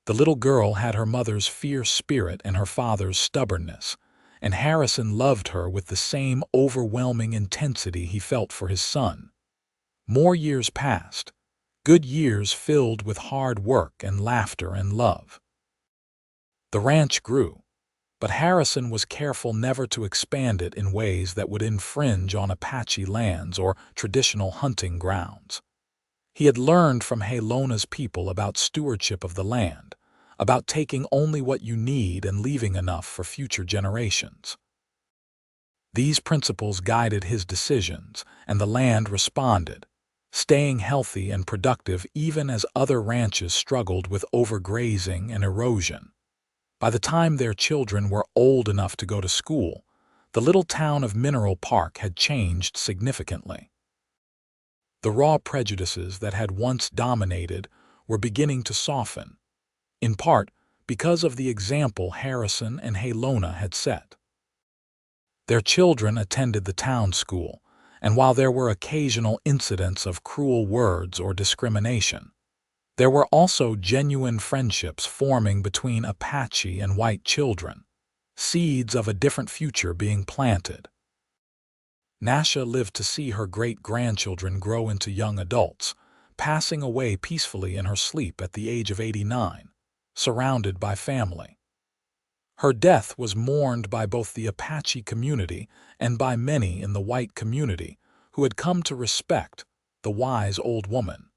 The little girl had her mother's fierce spirit and her father's stubbornness, and Harrison loved her with the same overwhelming intensity he felt for his son. More years passed, good years filled with hard work and laughter and love. The ranch grew, but Harrison was careful never to expand it in ways that would infringe on Apache lands or traditional hunting grounds. He had learned from Halona's people about stewardship of the land, about taking only what you need and leaving enough for future generations. These principles guided his decisions, and the land responded, staying healthy and productive even as other ranches struggled with overgrazing and erosion. By the time their children were old enough to go to school, the little town of Mineral Park had changed significantly. The raw prejudices that had once dominated were beginning to soften, in part because of the example Harrison and Halona had set. Their children attended the town school, and while there were occasional incidents of cruel words or discrimination, there were also genuine friendships forming between Apache and white children, seeds of a different future being planted. Nasha lived to see her great-grandchildren grow into young adults, passing away peacefully in her sleep at the age of 89, surrounded by family. Her death was mourned by both the Apache community and by many in the white community who had come to respect the wise old woman.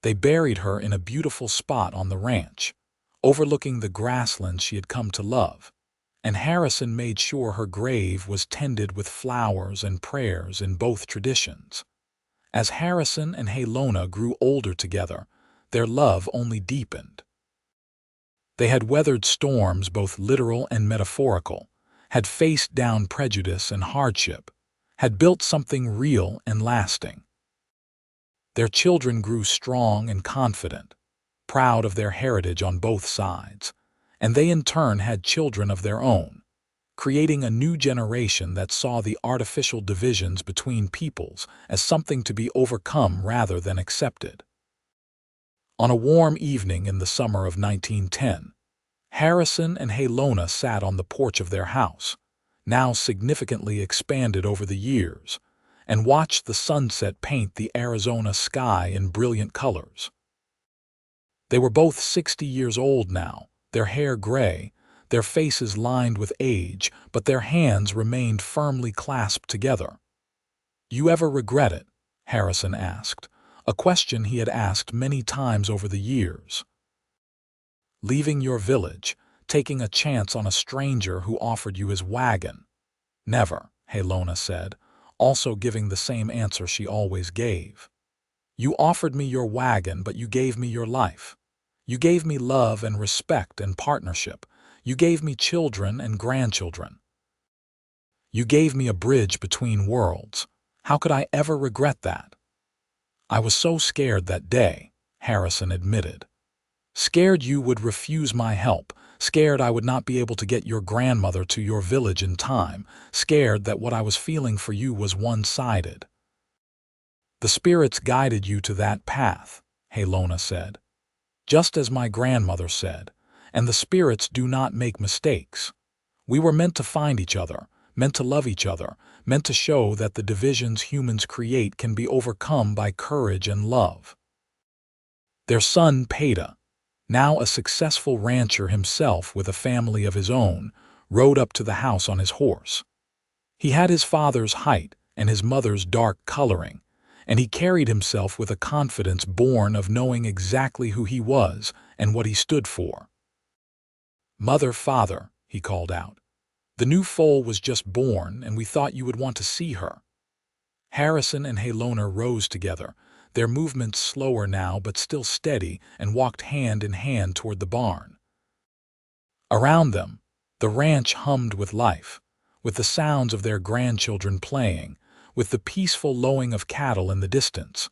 They buried her in a beautiful spot on the ranch, overlooking the grasslands she had come to love, and Harrison made sure her grave was tended with flowers and prayers in both traditions. As Harrison and Halona grew older together, their love only deepened. They had weathered storms both literal and metaphorical, had faced down prejudice and hardship, had built something real and lasting. Their children grew strong and confident, proud of their heritage on both sides, and they in turn had children of their own, creating a new generation that saw the artificial divisions between peoples as something to be overcome rather than accepted. On a warm evening in the summer of 1910, Harrison and Halona sat on the porch of their house, now significantly expanded over the years, and watched the sunset paint the Arizona sky in brilliant colors. They were both 60 years old now, their hair gray, their faces lined with age, but their hands remained firmly clasped together. "You ever regret it?" Harrison asked, a question he had asked many times over the years. "Leaving your village, taking a chance on a stranger who offered you his wagon?" "Never," Halona said, also giving the same answer she always gave. "You offered me your wagon, but you gave me your life. You gave me love and respect and partnership. You gave me children and grandchildren. You gave me a bridge between worlds. How could I ever regret that?" "I was so scared that day," Harrison admitted. "Scared you would refuse my help, scared I would not be able to get your grandmother to your village in time, scared that what I was feeling for you was one-sided." "The spirits guided you to that path," Halona said. "Just as my grandmother said, and the spirits do not make mistakes. We were meant to find each other, meant to love each other, meant to show that the divisions humans create can be overcome by courage and love." Their son, Peta, now a successful rancher himself with a family of his own, rode up to the house on his horse. He had his father's height and his mother's dark coloring, and he carried himself with a confidence born of knowing exactly who he was and what he stood for. "Mother, father," he called out, "the new foal was just born, and we thought you would want to see her." Harrison and Halona rose together, their movements slower now but still steady, and walked hand in hand toward the barn. Around them, The ranch hummed with life, with the sounds of their grandchildren playing, with the peaceful lowing of cattle in the distance,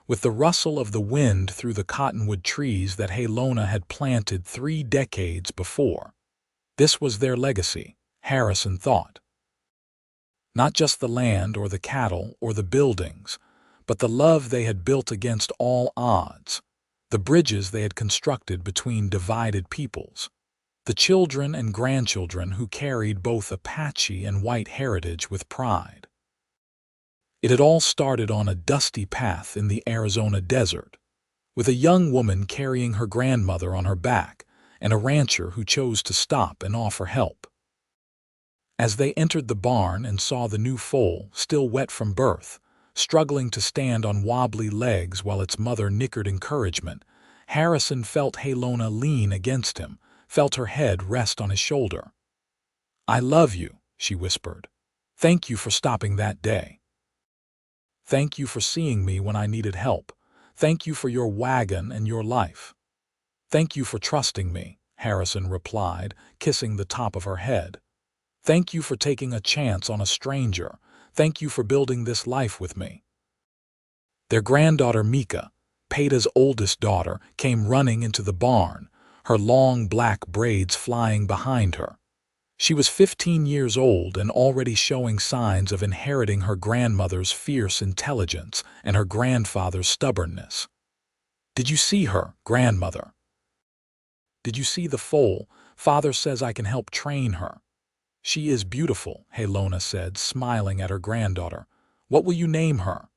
with the rustle of the wind through the cottonwood trees that Halona had planted 3 decades before. This was their legacy, Harrison thought. Not just the land or the cattle or the buildings, but the love they had built against all odds, the bridges they had constructed between divided peoples, the children and grandchildren who carried both Apache and white heritage with pride. It had all started on a dusty path in the Arizona desert, with a young woman carrying her grandmother on her back and a rancher who chose to stop and offer help. As they entered the barn and saw the new foal, still wet from birth, struggling to stand on wobbly legs while its mother nickered encouragement, Harrison felt Halona lean against him, felt her head rest on his shoulder. "I love you," she whispered. "Thank you for stopping that day. Thank you for seeing me when I needed help. Thank you for your wagon and your life." "Thank you for trusting me," Harrison replied, kissing the top of her head. "Thank you for taking a chance on a stranger. Thank you for building this life with me." Their granddaughter Mika, Peda's oldest daughter, came running into the barn, her long black braids flying behind her. She was 15 years old and already showing signs of inheriting her grandmother's fierce intelligence and her grandfather's stubbornness. "Did you see her, grandmother? Did you see the foal? Father says I can help train her." "She is beautiful," Halona said, smiling at her granddaughter. "What will you name her?"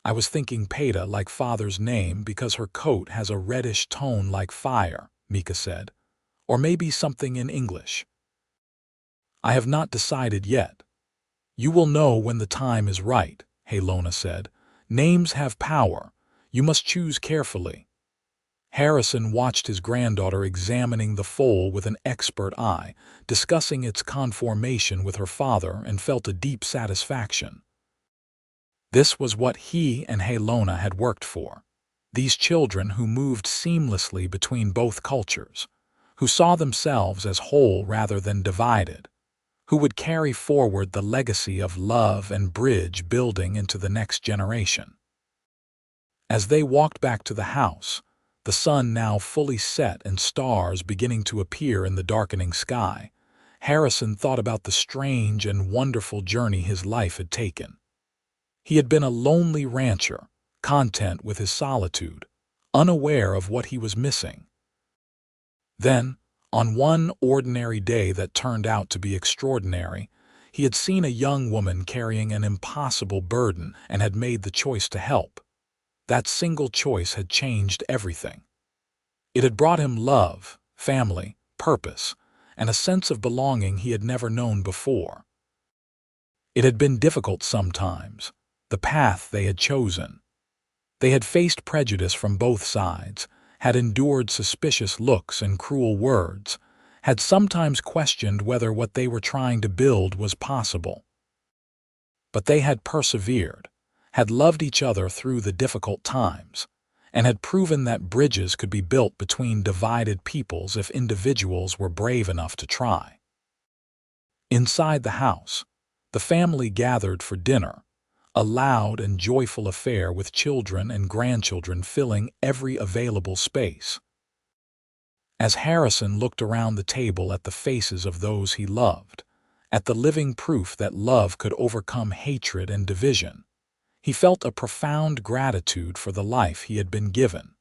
"I was thinking Peta, like father's name, because her coat has a reddish tone like fire," Mika said. "Or maybe something in English." "I have not decided yet." "You will know when the time is right," Halona said. "Names have power. You must choose carefully." Harrison watched his granddaughter examining the foal with an expert eye, discussing its conformation with her father, and felt a deep satisfaction. This was what he and Halona had worked for. These children who moved seamlessly between both cultures, who saw themselves as whole rather than divided, who would carry forward the legacy of love and bridge building into the next generation. As they walked back to the house, the sun now fully set and stars beginning to appear in the darkening sky, Harrison thought about the strange and wonderful journey his life had taken. He had been a lonely rancher, content with his solitude, unaware of what he was missing. Then, on one ordinary day that turned out to be extraordinary, he had seen a young woman carrying an impossible burden and had made the choice to help. That single choice had changed everything. It had brought him love, family, purpose, and a sense of belonging he had never known before. It had been difficult sometimes, the path they had chosen. They had faced prejudice from both sides, had endured suspicious looks and cruel words, had sometimes questioned whether what they were trying to build was possible. But they had persevered, had loved each other through the difficult times, and had proven that bridges could be built between divided peoples if individuals were brave enough to try. Inside the house, the family gathered for dinner, a loud and joyful affair with children and grandchildren filling every available space. As Harrison looked around the table at the faces of those he loved, at the living proof that love could overcome hatred and division, he felt a profound gratitude for the life he had been given.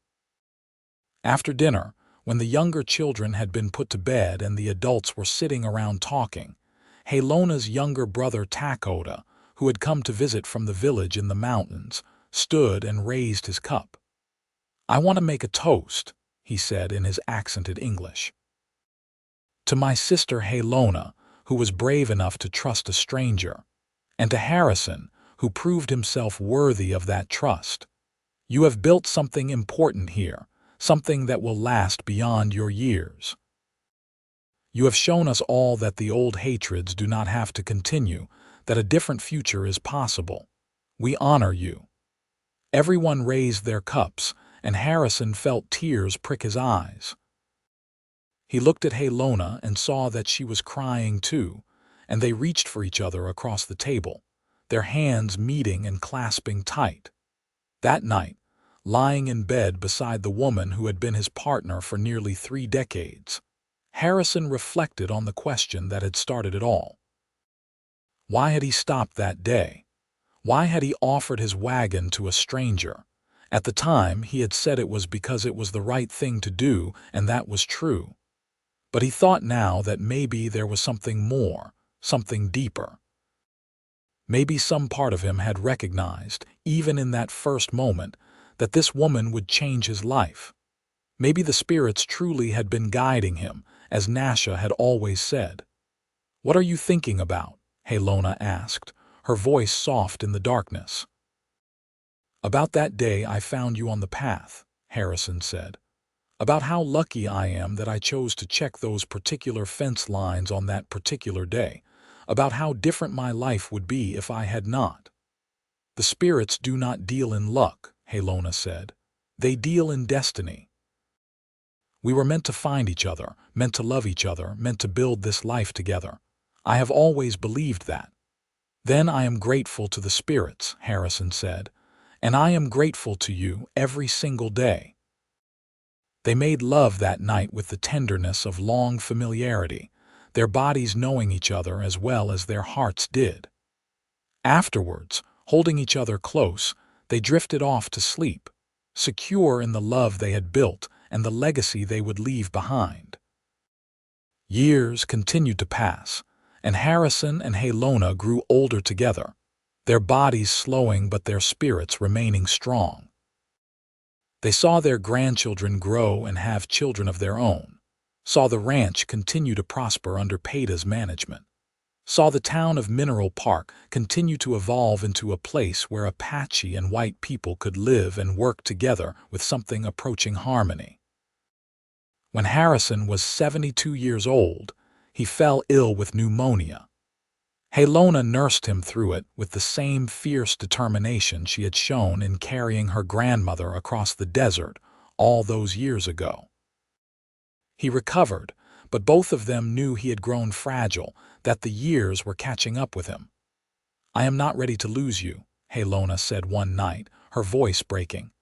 After dinner, when the younger children had been put to bed and the adults were sitting around talking, Halona's younger brother Takoda, who had come to visit from the village in the mountains, stood and raised his cup. "I want to make a toast," he said in his accented English. "To my sister Halona, who was brave enough to trust a stranger, and to Harrison, who proved himself worthy of that trust. You have built something important here, something that will last beyond your years. You have shown us all that the old hatreds do not have to continue, that a different future is possible. We honor you." Everyone raised their cups, and Harrison felt tears prick his eyes. He looked at Halona and saw that she was crying too, and they reached for each other across the table, their hands meeting and clasping tight. That night, lying in bed beside the woman who had been his partner for nearly 3 decades, Harrison reflected on the question that had started it all. Why had he stopped that day? Why had he offered his wagon to a stranger? At the time, he had said it was because it was the right thing to do, and that was true. But he thought now that maybe there was something more, something deeper. Maybe some part of him had recognized, even in that first moment, that this woman would change his life. Maybe the spirits truly had been guiding him, as Nasha had always said. "What are you thinking about?" Halona asked, her voice soft in the darkness. "About that day I found you on the path," Harrison said. "About how lucky I am that I chose to check those particular fence lines on that particular day. About how different my life would be if I had not." "The spirits do not deal in luck," Halona said. "They deal in destiny. We were meant to find each other, meant to love each other, meant to build this life together. I have always believed that." "Then I am grateful to the spirits," Harrison said, "and I am grateful to you every single day." They made love that night with the tenderness of long familiarity, their bodies knowing each other as well as their hearts did. Afterwards, holding each other close, they drifted off to sleep, secure in the love they had built and the legacy they would leave behind. Years continued to pass, and Harrison and Halona grew older together, their bodies slowing but their spirits remaining strong. They saw their grandchildren grow and have children of their own, saw the ranch continue to prosper under Peda's management, saw the town of Mineral Park continue to evolve into a place where Apache and white people could live and work together with something approaching harmony. When Harrison was 72 years old, he fell ill with pneumonia. Halona nursed him through it with the same fierce determination she had shown in carrying her grandmother across the desert all those years ago. He recovered, but both of them knew he had grown fragile, that the years were catching up with him. "I am not ready to lose you," Halona said one night, her voice breaking.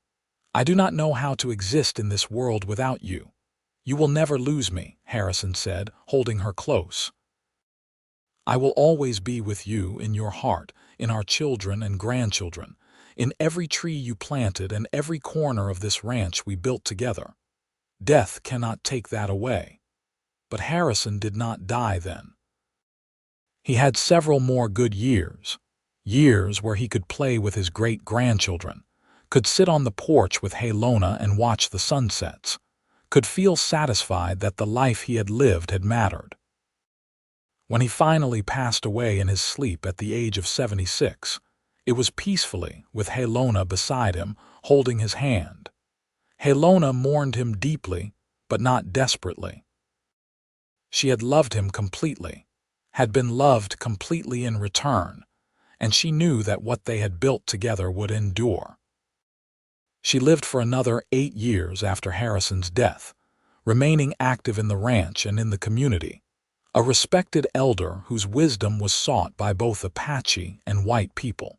"I do not know how to exist in this world without you." "You will never lose me," Harrison said, holding her close. "I will always be with you in your heart, in our children and grandchildren, in every tree you planted and every corner of this ranch we built together. Death cannot take that away." But Harrison did not die then. He had several more good years, years where he could play with his great-grandchildren, could sit on the porch with Halona and watch the sunsets, could feel satisfied that the life he had lived had mattered. When he finally passed away in his sleep at the age of 76, it was peacefully, with Halona beside him, holding his hand. Halona mourned him deeply, but not desperately. She had loved him completely, had been loved completely in return, and she knew that what they had built together would endure. She lived for another 8 years after Harrison's death, remaining active in the ranch and in the community, a respected elder whose wisdom was sought by both Apache and white people.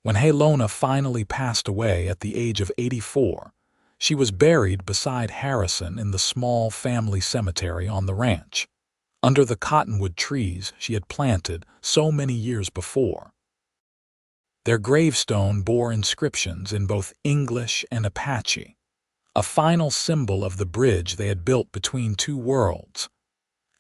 When Halona finally passed away at the age of 84, she was buried beside Harrison in the small family cemetery on the ranch, under the cottonwood trees she had planted so many years before. Their gravestone bore inscriptions in both English and Apache, a final symbol of the bridge they had built between two worlds.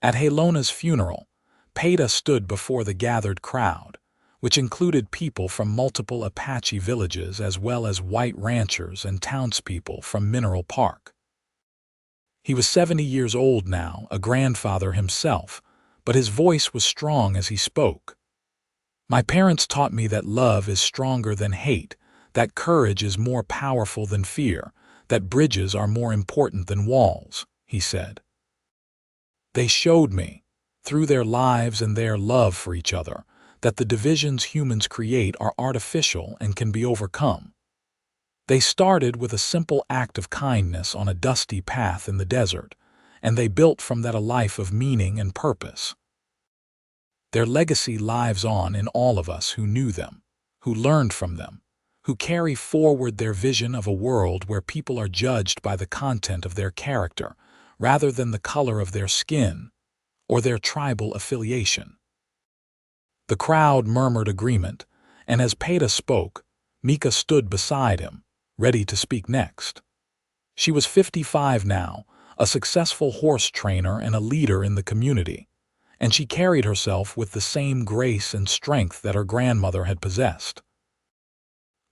At Halona's funeral, Peta stood before the gathered crowd, which included people from multiple Apache villages as well as white ranchers and townspeople from Mineral Park. He was 70 years old now, a grandfather himself, but his voice was strong as he spoke. "My parents taught me that love is stronger than hate, that courage is more powerful than fear, that bridges are more important than walls," he said. "They showed me, through their lives and their love for each other, that the divisions humans create are artificial and can be overcome. They started with a simple act of kindness on a dusty path in the desert, and they built from that a life of meaning and purpose. Their legacy lives on in all of us who knew them, who learned from them, who carry forward their vision of a world where people are judged by the content of their character rather than the color of their skin or their tribal affiliation. The crowd murmured agreement, and as Peta spoke, Mika stood beside him, ready to speak next. She was 55 now, a successful horse trainer and a leader in the community, and she carried herself with the same grace and strength that her grandmother had possessed.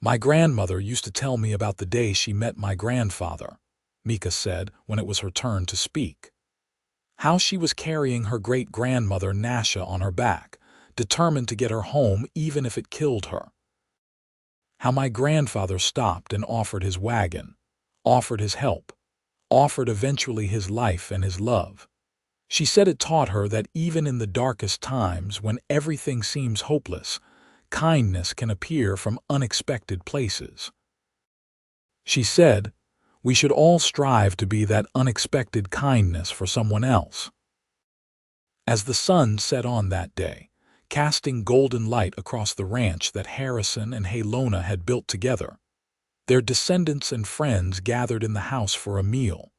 "My grandmother used to tell me about the day she met my grandfather," Mika said when it was her turn to speak. "How she was carrying her great-grandmother Nasha on her back, determined to get her home even if it killed her. How my grandfather stopped and offered his wagon, offered his help, offered eventually his life and his love. She said it taught her that even in the darkest times, when everything seems hopeless, kindness can appear from unexpected places. She said, we should all strive to be that unexpected kindness for someone else." As the sun set on that day, casting golden light across the ranch that Harrison and Halona had built together, their descendants and friends gathered in the house for a meal,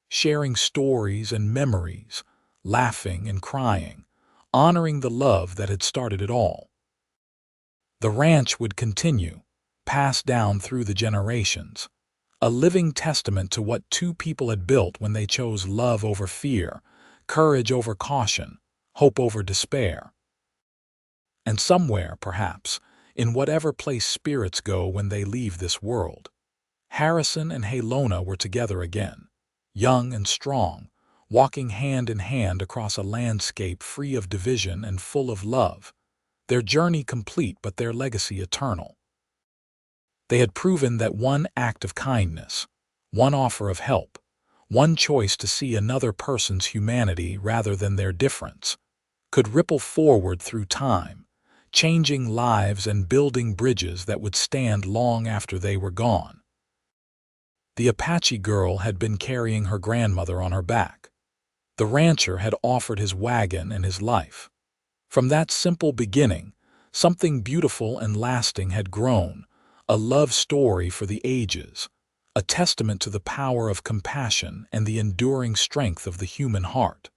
sharing stories and memories, laughing and crying, honoring the love that had started it all. The ranch would continue, passed down through the generations, a living testament to what two people had built when they chose love over fear, courage over caution, hope over despair. And somewhere, perhaps, in whatever place spirits go when they leave this world, Harrison and Halona were together again, young and strong, walking hand in hand across a landscape free of division and full of love, their journey complete but their legacy eternal. They had proven that one act of kindness, one offer of help, one choice to see another person's humanity rather than their difference, could ripple forward through time, changing lives and building bridges that would stand long after they were gone. The Apache girl had been carrying her grandmother on her back. The rancher had offered his wagon and his life. From that simple beginning, something beautiful and lasting had grown, a love story for the ages, a testament to the power of compassion and the enduring strength of the human heart.